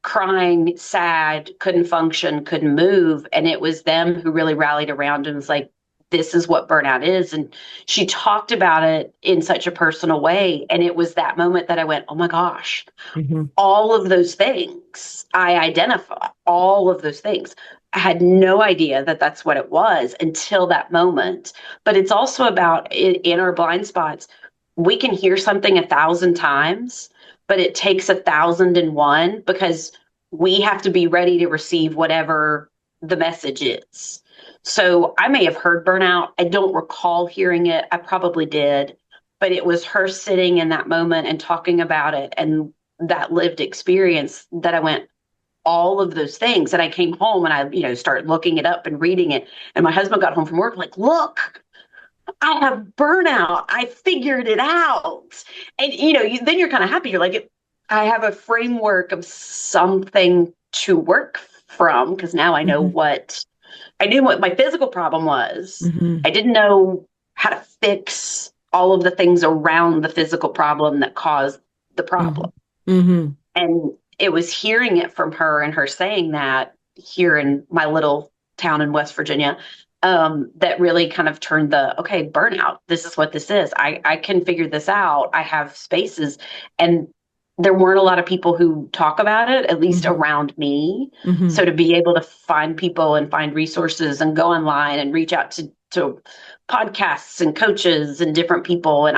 Speaker 2: crying, sad, couldn't function, couldn't move. And it was them who really rallied around and was like, this is what burnout is. And she talked about it in such a personal way. And it was that moment that I went, oh my gosh,
Speaker 1: Mhm.
Speaker 2: all of those things I identify, all of those things. I had no idea that that's what it was until that moment. But it's also about in our blind spots, we can hear something 1,000 times, but it takes 1,001 because we have to be ready to receive whatever the message is. So I may have heard burnout. I don't recall hearing it. I probably did, but it was her sitting in that moment and talking about it, and that lived experience that I went, all of those things. And I came home and I, started looking it up and reading it. And my husband got home from work, like, look, I have burnout. I figured it out. And, then you're kind of happy. You're like, I have a framework of something to work from, because now
Speaker 1: Mhm.
Speaker 2: I knew what my physical problem was.
Speaker 1: Mhm.
Speaker 2: I didn't know how to fix all of the things around the physical problem that caused the problem.
Speaker 1: Mhm. Mhm.
Speaker 2: And it was hearing it from her and her saying that here in my little town in West Virginia, that really kind of turned okay, burnout. This is what this is. I can figure this out. I have spaces. And there weren't a lot of people who talk about it, at least
Speaker 1: Mhm.
Speaker 2: around me.
Speaker 1: Mhm.
Speaker 2: So to be able to find people and find resources and go online and reach out to podcasts and coaches and different people, and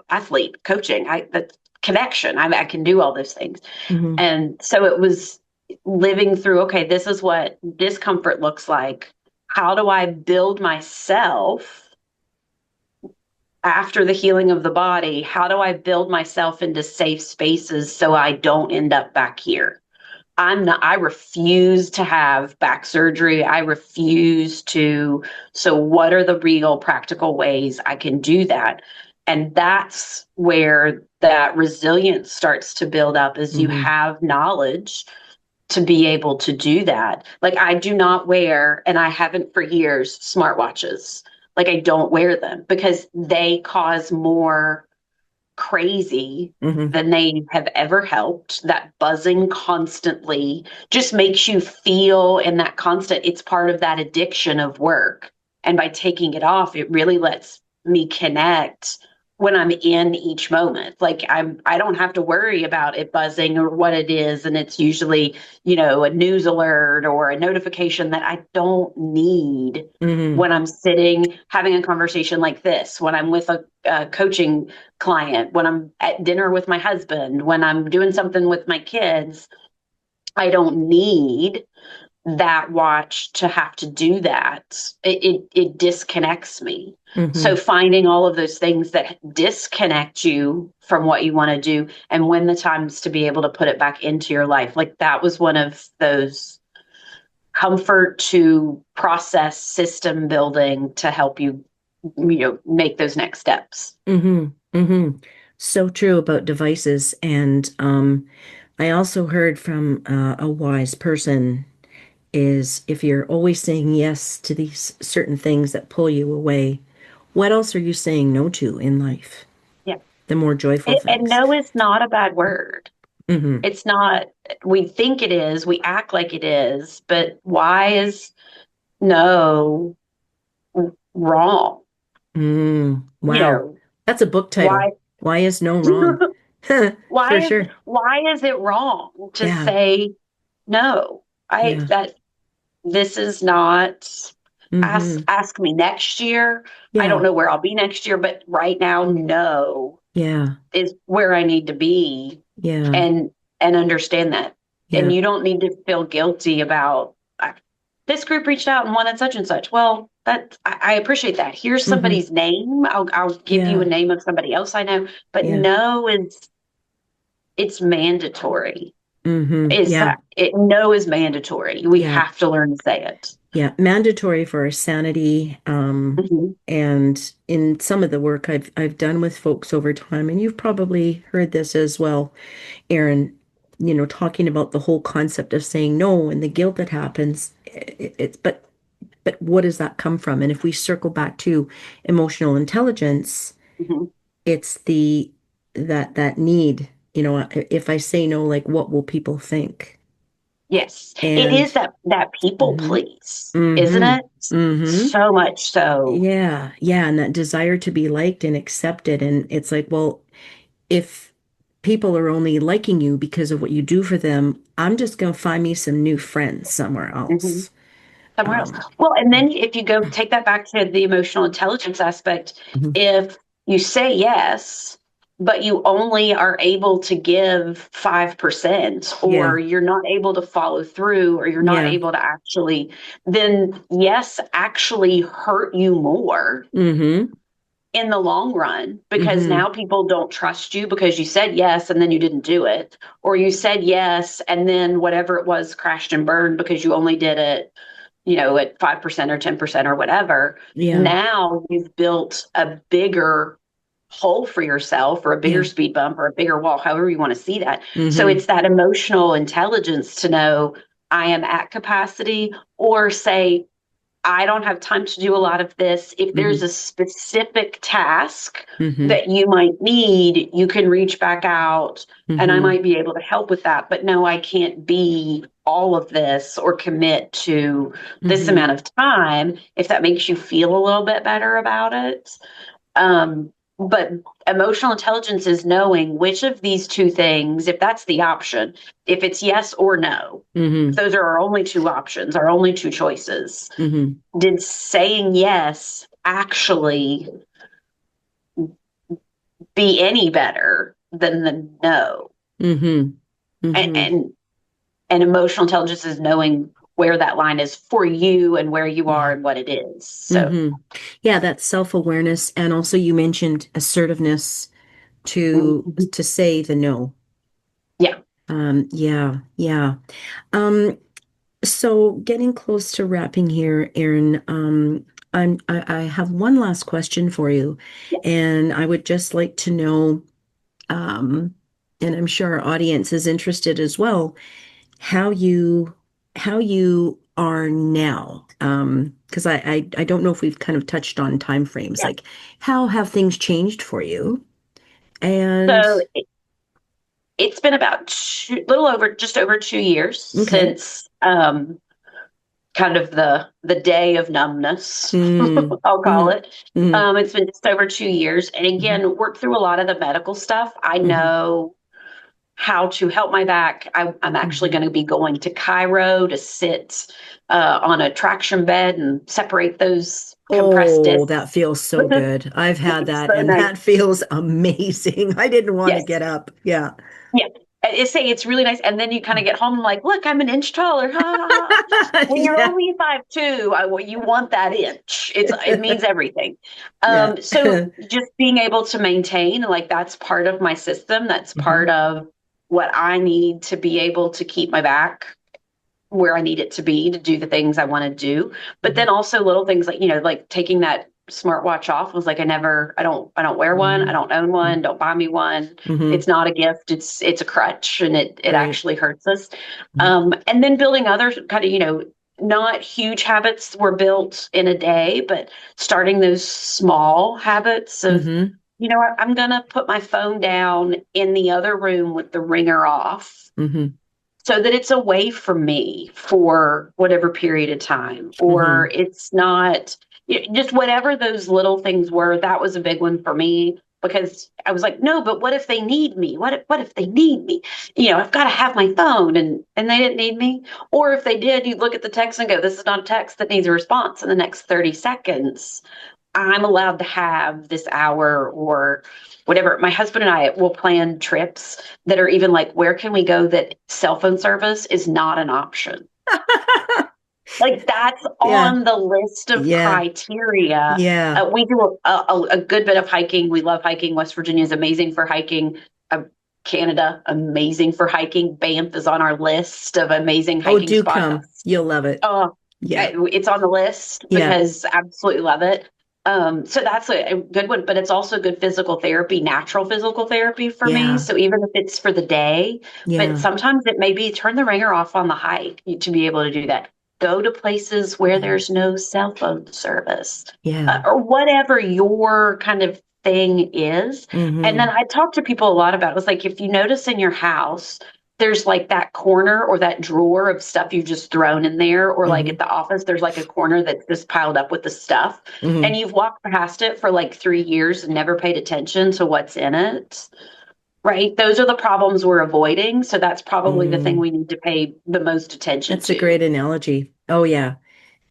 Speaker 2: athlete coaching, that connection, I can do all those things.
Speaker 1: Mhm.
Speaker 2: And so it was living through, okay, this is what discomfort looks like. How do I build myself after the healing of the body? How do I build myself into safe spaces so I don't end up back here? I refuse to have back surgery. I refuse to. So, what are the real practical ways I can do that? And that's where that resilience starts to build up, as you
Speaker 1: Mhm.
Speaker 2: have knowledge to be able to do that. Like, I do not wear, and I haven't for years, smartwatches. Like, I don't wear them because they cause more crazy
Speaker 1: Mhm.
Speaker 2: than they have ever helped. That buzzing constantly just makes you feel in that constant, it's part of that addiction of work. And by taking it off, it really lets me connect when I'm in each moment. Like I don't have to worry about it buzzing or what it is. And it's usually, a news alert or a notification that I don't need
Speaker 1: Mhm.
Speaker 2: when I'm sitting having a conversation like this, when I'm with a coaching client, when I'm at dinner with my husband, when I'm doing something with my kids. I don't need that watch to have to do that, it disconnects me. So
Speaker 1: Mm-hmm.
Speaker 2: finding all of those things that disconnect you from what you want to do, and when the time's to be able to put it back into your life, like that was one of those comfort to process system building to help you, make those next steps.
Speaker 1: Mm-hmm. Mm-hmm. So true about devices. And I also heard from a wise person is if you're always saying yes to these certain things that pull you away, what else are you saying no to in life?
Speaker 2: Yeah.
Speaker 1: The more joyful
Speaker 2: And
Speaker 1: things.
Speaker 2: no is not a bad word.
Speaker 1: Mm-hmm.
Speaker 2: It's not, we think it is, we act like it is, but why is no wrong? You
Speaker 1: Wow.
Speaker 2: know,
Speaker 1: That's a book title.
Speaker 2: why
Speaker 1: Why is no wrong? For sure.
Speaker 2: why is it wrong to
Speaker 1: Yeah.
Speaker 2: say no? I
Speaker 1: Yeah.
Speaker 2: that this is not,
Speaker 1: Mm-hmm.
Speaker 2: ask me next year. I don't
Speaker 1: Yeah.
Speaker 2: know where I'll be next year, but right now, no
Speaker 1: Yeah.
Speaker 2: is where I need to be,
Speaker 1: Yeah.
Speaker 2: and understand that. And
Speaker 1: Yeah.
Speaker 2: you don't need to feel guilty about, this group reached out and wanted such and such. Well, that I appreciate that. Here's
Speaker 1: Mm-hmm.
Speaker 2: somebody's name. I'll give you a
Speaker 1: Yeah.
Speaker 2: name of somebody else I know. But
Speaker 1: Yeah.
Speaker 2: no is, it's mandatory.
Speaker 1: Mm-hmm.
Speaker 2: Is
Speaker 1: Yeah.
Speaker 2: that it? No is mandatory. We
Speaker 1: Yeah.
Speaker 2: have to learn to say it.
Speaker 1: Yeah. Mandatory for our sanity.
Speaker 2: Mm-hmm.
Speaker 1: And in some of the work I've done with folks over time, and you've probably heard this as well, Erin, talking about the whole concept of saying no and the guilt that happens. But what does that come from? And if we circle back to emotional intelligence,
Speaker 2: Mm-hmm.
Speaker 1: it's the that need, if I say no, like what will people think?
Speaker 2: Yes, it
Speaker 1: And
Speaker 2: is that people
Speaker 1: mm-hmm,
Speaker 2: please, isn't
Speaker 1: mm-hmm,
Speaker 2: it?
Speaker 1: mm-hmm.
Speaker 2: So much so.
Speaker 1: Yeah, yeah, and that desire to be liked and accepted. And it's like, well, if people are only liking you because of what you do for them, I'm just gonna find me some new friends somewhere
Speaker 2: Mm-hmm.
Speaker 1: else.
Speaker 2: Somewhere else.
Speaker 1: Um,
Speaker 2: Well, and then if you go take that back to the emotional intelligence aspect,
Speaker 1: mhm.
Speaker 2: if you say yes, but you only are able to give 5%,
Speaker 1: Yeah,
Speaker 2: or you're not able to follow through, or you're not
Speaker 1: yeah,
Speaker 2: able to actually, then yes, actually hurt you more
Speaker 1: mm-hmm,
Speaker 2: in the long run, because
Speaker 1: mm-hmm,
Speaker 2: now people don't trust you because you said yes and then you didn't do it, or you said yes and then whatever it was crashed and burned because you only did it, at 5% or 10% or whatever.
Speaker 1: yeah,
Speaker 2: Now you've built a bigger hole for yourself, or a bigger
Speaker 1: yeah,
Speaker 2: speed bump, or a bigger wall, however you want to see that. So
Speaker 1: mm-hmm,
Speaker 2: it's that emotional intelligence to know I am at capacity, or say, I don't have time to do a lot of this. If
Speaker 1: mm-hmm,
Speaker 2: there's a specific task
Speaker 1: mm-hmm,
Speaker 2: that you might need, you can reach back out and I
Speaker 1: mm-hmm,
Speaker 2: might be able to help with that. But no, I can't be all of this or commit to this
Speaker 1: mm-hmm.
Speaker 2: amount of time, if that makes you feel a little bit better about it. But emotional intelligence is knowing which of these two things, if that's the option, if it's yes or no, if
Speaker 1: Mm-hmm.
Speaker 2: those are our only two options, our only two choices,
Speaker 1: Mm-hmm.
Speaker 2: did saying yes actually be any better than the no?
Speaker 1: Mm-hmm.
Speaker 2: And
Speaker 1: Mm-hmm.
Speaker 2: emotional intelligence is knowing where that line is for you and where you are
Speaker 1: Yeah.
Speaker 2: and what it is. So,
Speaker 1: Mm-hmm. Yeah, that's self-awareness. And also you mentioned assertiveness to
Speaker 2: mhm.
Speaker 1: to say the no.
Speaker 2: Yeah.
Speaker 1: Yeah, yeah. Um, so getting close to wrapping here, Erin, I have one last question for you,
Speaker 2: Yeah.
Speaker 1: and I would just like to know, and I'm sure our audience is interested as well, how you are now. Because I don't know if we've kind of touched on time frames,
Speaker 2: Yeah.
Speaker 1: like how have things changed for you? And
Speaker 2: So it's been about little over, just over 2 years
Speaker 1: okay.
Speaker 2: since, kind of the day of numbness,
Speaker 1: Mm,
Speaker 2: I'll call
Speaker 1: mm,
Speaker 2: it.
Speaker 1: mm,
Speaker 2: It's been just over 2 years. And
Speaker 1: mm,
Speaker 2: again, worked through a lot of the medical stuff. I
Speaker 1: mm,
Speaker 2: know how to help my back. I'm actually
Speaker 1: mm.
Speaker 2: going to be going to Cairo to sit on a traction bed and separate those compressed
Speaker 1: Oh,
Speaker 2: discs.
Speaker 1: that feels so good. I've had
Speaker 2: It's
Speaker 1: that
Speaker 2: so
Speaker 1: and
Speaker 2: nice.
Speaker 1: that feels amazing. I didn't want to
Speaker 2: Yes.
Speaker 1: get up. Yeah.
Speaker 2: Yeah. say it's really nice. And then you kind of get home and like, look, I'm an inch taller. Ha, ha, ha. When you're
Speaker 1: Yeah.
Speaker 2: only 5'2", you want that inch. It means everything.
Speaker 1: Yeah.
Speaker 2: So just being able to maintain, like that's part of my system. That's
Speaker 1: Hmm.
Speaker 2: part of what I need to be able to keep my back where I need it to be to do the things I want to do. But then also little things like, like taking that smartwatch off was like, I don't wear one. I
Speaker 1: Hmm.
Speaker 2: don't own one. Don't buy me one.
Speaker 1: Hmm.
Speaker 2: It's not a gift. It's a crutch, and it
Speaker 1: Right.
Speaker 2: actually hurts us. And then building other kind of, not huge habits were built in a day, but starting those small habits of,
Speaker 1: Hmm.
Speaker 2: I'm going to put my phone down in the other room with the ringer off
Speaker 1: Hmm.
Speaker 2: so that it's away from me for whatever period of time, or
Speaker 1: Hmm.
Speaker 2: it's not, just whatever those little things were. That was a big one for me, because I was like, no, but what if they need me? What if they need me? I've got to have my phone, and they didn't need me. Or if they did, you'd look at the text and go, this is not a text that needs a response in the next 30 seconds. I'm allowed to have this hour or whatever. My husband and I will plan trips that are even like, where can we go that cell phone service is not an option? Like that's
Speaker 1: Yeah.
Speaker 2: on the list of
Speaker 1: Yeah.
Speaker 2: criteria.
Speaker 1: Yeah.
Speaker 2: We do a good bit of hiking. We love hiking. West Virginia is amazing for hiking. Uh, Canada, amazing for hiking. Banff is on our list of amazing
Speaker 1: Oh,
Speaker 2: hiking
Speaker 1: do
Speaker 2: spots.
Speaker 1: come. You'll love it.
Speaker 2: Oh,
Speaker 1: Yeah.
Speaker 2: it's on the list
Speaker 1: Yeah.
Speaker 2: because I absolutely love it. So that's a good one, but it's also good physical therapy, natural physical therapy for me.
Speaker 1: Yeah.
Speaker 2: So even if it's for the day, but
Speaker 1: Yeah.
Speaker 2: sometimes it may be turn the ringer off on the hike to be able to do that. Go to places where
Speaker 1: Yeah.
Speaker 2: there's no cell phone service,
Speaker 1: Yeah.
Speaker 2: or whatever your kind of thing is. And then
Speaker 1: Hmm.
Speaker 2: I talk to people a lot about it. It's like if you notice in your house, there's like that corner or that drawer of stuff you've just thrown in there, or like
Speaker 1: Hmm.
Speaker 2: at the office, there's like a corner that's just piled up with the stuff, and
Speaker 1: Hmm.
Speaker 2: you've walked past it for like 3 years and never paid attention to what's in it, right? Those are the problems we're avoiding. So that's probably the thing
Speaker 1: Mm.
Speaker 2: we need to pay the most attention
Speaker 1: That's a great
Speaker 2: to.
Speaker 1: analogy. Oh, yeah.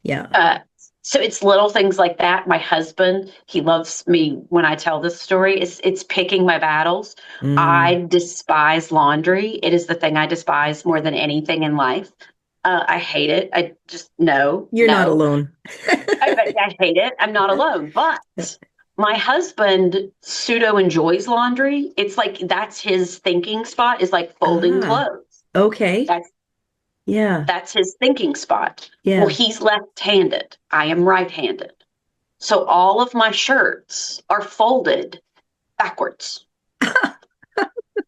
Speaker 1: Yeah.
Speaker 2: Uh, so it's little things like that. My husband, he loves me when I tell this story. It's picking my battles.
Speaker 1: Mm.
Speaker 2: I despise laundry. It is the thing I despise more than anything in life. I hate it. I just no,
Speaker 1: You're not
Speaker 2: no.
Speaker 1: alone.
Speaker 2: I hate it. I'm not alone. But my husband pseudo enjoys laundry. It's like that's his thinking spot is like folding
Speaker 1: Ah,
Speaker 2: clothes.
Speaker 1: okay.
Speaker 2: That's
Speaker 1: Yeah.
Speaker 2: that's his thinking spot. Well,
Speaker 1: Yeah.
Speaker 2: he's left-handed. I am right-handed. So all of my shirts are folded backwards.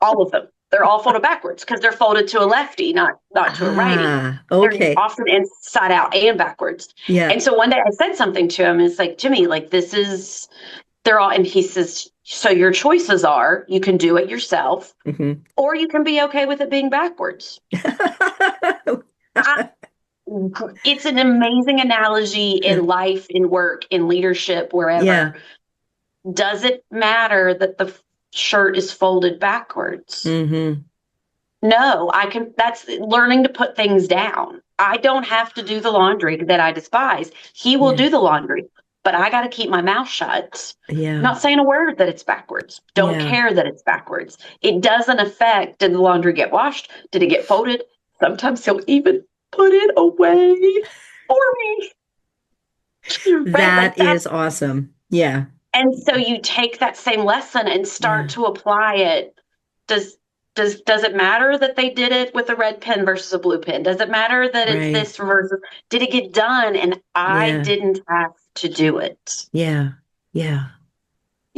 Speaker 2: All of them. They're all folded backwards because they're folded to a lefty, not to a righty.
Speaker 1: Ah,
Speaker 2: They're
Speaker 1: okay.
Speaker 2: often inside out and backwards.
Speaker 1: Yeah.
Speaker 2: And so one day I said something to him. And it's like, Jimmy, like they're all, and he says, so your choices are you can do it yourself,
Speaker 1: Hmm.
Speaker 2: or you can be okay with it being backwards. I, it's an amazing analogy in life, in work, in leadership,
Speaker 1: Yeah.
Speaker 2: wherever. Does it matter that the shirt is folded backwards?
Speaker 1: Hmm.
Speaker 2: No, that's learning to put things down. I don't have to do the laundry that I despise. He will
Speaker 1: Yeah.
Speaker 2: do the laundry, but I got to keep my mouth shut.
Speaker 1: Yeah.
Speaker 2: Not saying a word that it's backwards. Don't
Speaker 1: Yeah.
Speaker 2: care that it's backwards. It doesn't affect, did the laundry get washed? Did it get folded? Sometimes he'll even put it away for me. Right? Like
Speaker 1: That
Speaker 2: that's,
Speaker 1: is awesome. Yeah.
Speaker 2: and so you take that same lesson and start
Speaker 1: Yeah.
Speaker 2: to apply it. Does does it matter that they did it with a red pen versus a blue pen? Does it matter that it's
Speaker 1: Right.
Speaker 2: this versus, did it get done and I
Speaker 1: Yeah.
Speaker 2: didn't have to do it?
Speaker 1: Yeah. Yeah.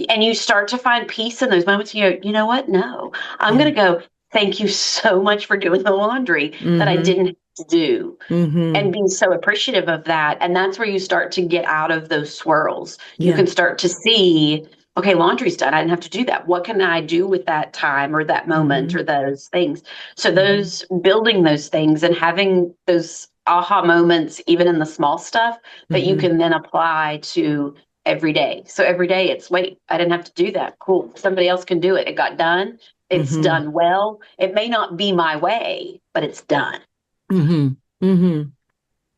Speaker 2: And you start to find peace in those moments. You know what? No, I'm
Speaker 1: Yeah.
Speaker 2: going to go, thank you so much for doing the laundry that I
Speaker 1: Hmm.
Speaker 2: didn't have to do, and
Speaker 1: Hmm.
Speaker 2: being so appreciative of that. And that's where you start to get out of those swirls. You
Speaker 1: Yeah.
Speaker 2: can start to see, okay, laundry's done. I didn't have to do that. What can I do with that time or that moment
Speaker 1: Hmm.
Speaker 2: or those things? So
Speaker 1: Hmm.
Speaker 2: those building those things and having those aha moments, even in the small stuff that you
Speaker 1: Hmm.
Speaker 2: can then apply to every day. So every day it's, wait, I didn't have to do that. Cool. Somebody else can do it. It got done. It's
Speaker 1: Hmm.
Speaker 2: done well. It may not be my way, but it's done.
Speaker 1: Hmm. Hmm.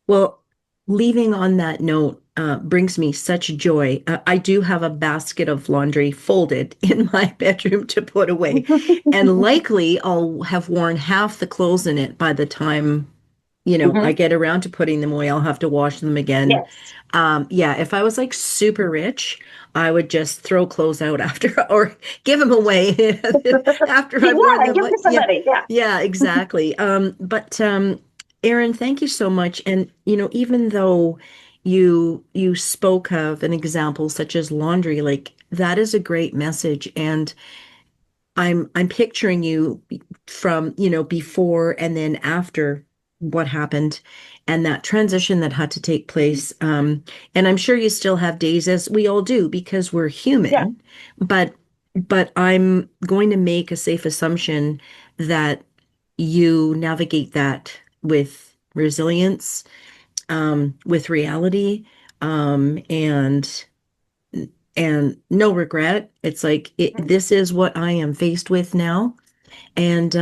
Speaker 1: Well, leaving on that note, brings me such joy. I do have a basket of laundry folded in my bedroom to put away, and likely I'll have worn half the clothes in it by the time, I
Speaker 2: Hmm.
Speaker 1: get around to putting them away. I'll have to wash them again.
Speaker 2: Yes.
Speaker 1: Yeah, if I was like super rich, I would just throw clothes out after or give them away after I've worn
Speaker 2: Yeah,
Speaker 1: them.
Speaker 2: give
Speaker 1: But
Speaker 2: me
Speaker 1: yeah,
Speaker 2: somebody. Yeah.
Speaker 1: yeah, exactly. But Erin, thank you so much. And even though you spoke of an example such as laundry, like that is a great message. And I'm picturing you from, before and then after what happened and that transition that had to take place. And I'm sure you still have days as we all do because we're
Speaker 2: Yeah.
Speaker 1: human, but I'm going to make a safe assumption that you navigate that with resilience, with reality, and no regret. It's like
Speaker 2: Mhm.
Speaker 1: this is what I am faced with now. And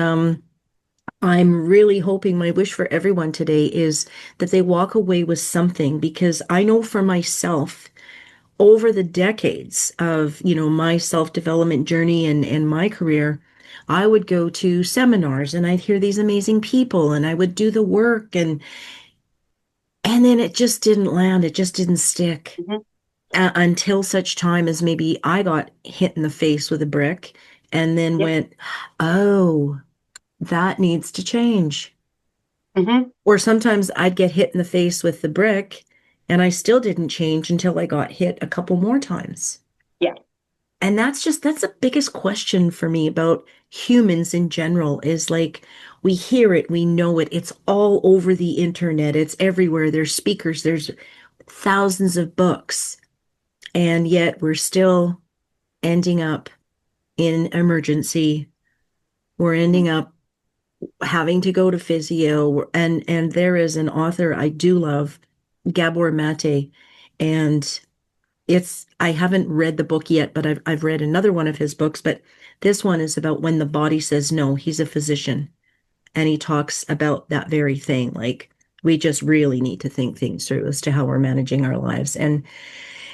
Speaker 1: I'm really hoping my wish for everyone today is that they walk away with something because I know for myself over the decades of, my self-development journey and my career, I would go to seminars and I'd hear these amazing people and I would do the work and then it just didn't land. It just didn't stick
Speaker 2: Mhm.
Speaker 1: until such time as maybe I got hit in the face with a brick and then
Speaker 2: Yep.
Speaker 1: went, oh, that needs to change.
Speaker 2: Hmm.
Speaker 1: Or sometimes I'd get hit in the face with the brick and I still didn't change until I got hit a couple more times.
Speaker 2: Yeah.
Speaker 1: And that's the biggest question for me about humans in general is like we hear it, we know it, it's all over the internet, it's everywhere. There's speakers, there's thousands of books, and yet we're still ending up in emergency. We're ending up having to go to physio. And there is an author I do love, Gabor Mate, and I haven't read the book yet, but I've read another one of his books, but this one is about when the body says no. He's a physician and he talks about that very thing. Like we just really need to think things through as to how we're managing our lives. And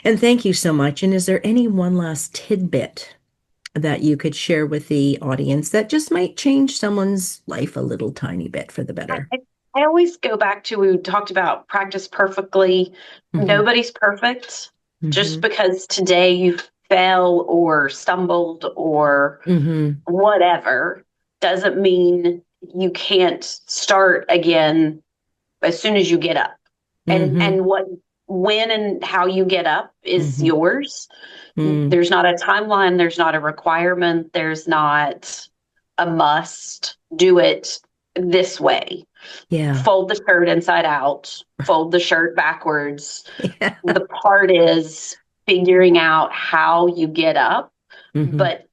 Speaker 1: thank you so much. And is there any one last tidbit that you could share with the audience that just might change someone's life a little tiny bit for the
Speaker 2: I,
Speaker 1: better?
Speaker 2: I I always go back to we talked about practice perfectly.
Speaker 1: Hmm.
Speaker 2: Nobody's perfect. Just
Speaker 1: Hmm.
Speaker 2: because today you fell or stumbled or
Speaker 1: Hmm.
Speaker 2: whatever doesn't mean you can't start again as soon as you get up.
Speaker 1: Hmm.
Speaker 2: And what when and how you get up is
Speaker 1: Hmm.
Speaker 2: yours.
Speaker 1: Hmm.
Speaker 2: There's not a timeline, there's not a requirement, there's not a must. Do it this way.
Speaker 1: Yeah.
Speaker 2: Fold the shirt inside out, fold the shirt backwards.
Speaker 1: Yeah.
Speaker 2: The part is figuring out how you get up,
Speaker 1: Hmm.
Speaker 2: but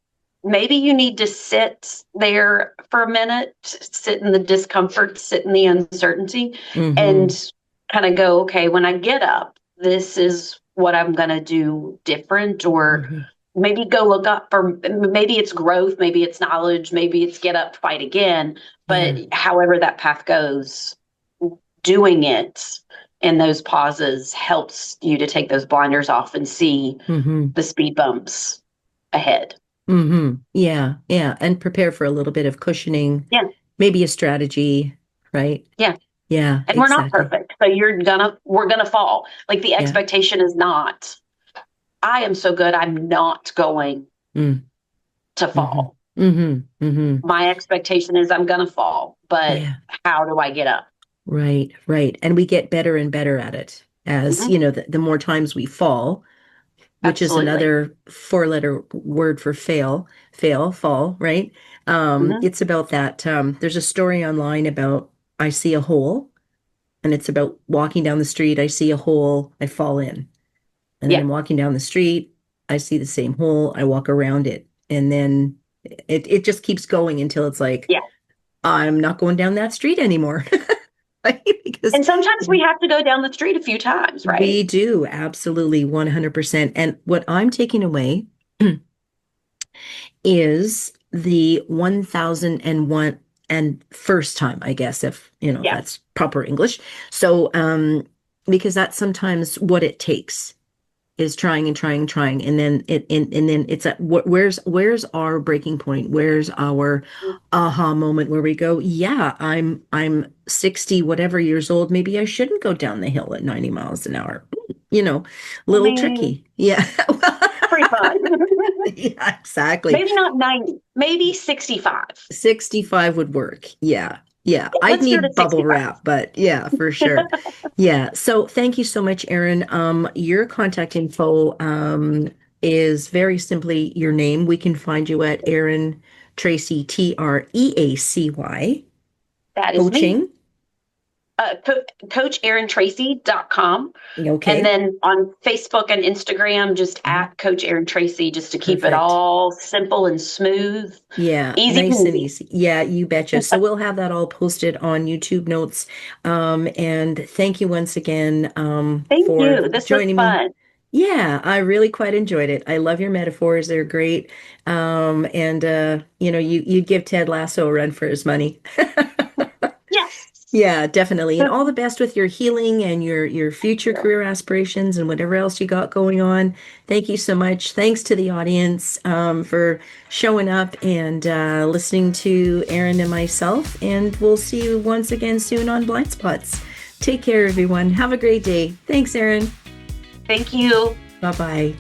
Speaker 2: maybe you need to sit there for a minute, sit in the discomfort, sit in the uncertainty,
Speaker 1: Hmm.
Speaker 2: and kind of go, okay, when I get up, this is what I'm going to do different, or
Speaker 1: Hmm.
Speaker 2: maybe go look up for maybe it's growth, maybe it's knowledge, maybe it's get up, fight again. But
Speaker 1: Yeah.
Speaker 2: however that path goes, doing it in those pauses helps you to take those blinders off and see
Speaker 1: Hmm.
Speaker 2: the speed bumps ahead.
Speaker 1: Yeah. Yeah. And prepare for a little bit of cushioning,
Speaker 2: Yeah.
Speaker 1: maybe a strategy, right?
Speaker 2: Yeah.
Speaker 1: Yeah,
Speaker 2: And we're not
Speaker 1: exactly.
Speaker 2: perfect. So we're gonna fall. Like the
Speaker 1: Yeah.
Speaker 2: expectation is not, I am so good, I'm not going
Speaker 1: Mm.
Speaker 2: to
Speaker 1: Hmm.
Speaker 2: fall.
Speaker 1: Hmm.
Speaker 2: My expectation is I'm gonna fall, but
Speaker 1: Yeah.
Speaker 2: how do I get up?
Speaker 1: Right, right. And we get better and better at it as,
Speaker 2: Hmm.
Speaker 1: the more times we fall, which is
Speaker 2: Absolutely.
Speaker 1: another four-letter word for fall, right?
Speaker 2: Hmm.
Speaker 1: It's about that. There's a story online about I see a hole, and it's about walking down the street. I see a hole, I fall in. And then
Speaker 2: Yeah.
Speaker 1: I'm walking down the street, I see the same hole, I walk around it. And then it just keeps going until it's like,
Speaker 2: Yeah.
Speaker 1: I'm not going down that street anymore. Right? Because
Speaker 2: And sometimes we have to go down the street a few times,
Speaker 1: we
Speaker 2: right?
Speaker 1: do absolutely 100%. And what I'm taking away is the 1001 and first time, I guess, if
Speaker 2: Yeah.
Speaker 1: that's proper English. So, because that's sometimes what it takes is trying and trying and trying, and then and then it's at where's our breaking point? Where's our aha moment where we go, yeah, I'm 60 whatever years old. Maybe I shouldn't go down the hill at 90 miles an hour. You know,
Speaker 2: I
Speaker 1: little
Speaker 2: mean,
Speaker 1: tricky. Yeah.
Speaker 2: pretty fun.
Speaker 1: Yeah, exactly.
Speaker 2: Maybe not 90, maybe 65.
Speaker 1: 65 would work. Yeah. Yeah. I'd
Speaker 2: Let's do it
Speaker 1: need
Speaker 2: at
Speaker 1: bubble
Speaker 2: 65.
Speaker 1: wrap, but yeah, for sure. Yeah. So thank you so much, Erin. Your contact info is very simply your name. We can find you at Erin Treacy, Treacy
Speaker 2: That is me.
Speaker 1: coaching.
Speaker 2: CoachErinTracy.com. And
Speaker 1: Okay.
Speaker 2: then on Facebook and Instagram, just
Speaker 1: Mhm.
Speaker 2: at Coach Erin Treacy, just to keep it
Speaker 1: Perfect.
Speaker 2: all simple and smooth,
Speaker 1: Yeah,
Speaker 2: easy
Speaker 1: nice and
Speaker 2: peasy.
Speaker 1: easy. Yeah, you betcha. So we'll have that all posted on YouTube notes. And thank you once again
Speaker 2: Thank
Speaker 1: for
Speaker 2: you. This was
Speaker 1: joining me.
Speaker 2: fun.
Speaker 1: Yeah, I really quite enjoyed it. I love your metaphors. They're great. And you give Ted Lasso a run for his money.
Speaker 2: Yes.
Speaker 1: Yeah, definitely. And all the best with your healing and your future career aspirations and whatever else you got going on. Thank you so much. Thanks to the audience for showing up and listening to Erin and myself. And we'll see you once again soon on Blind Spots. Take care, everyone. Have a great day. Thanks, Erin.
Speaker 2: Thank you.
Speaker 1: Bye-bye.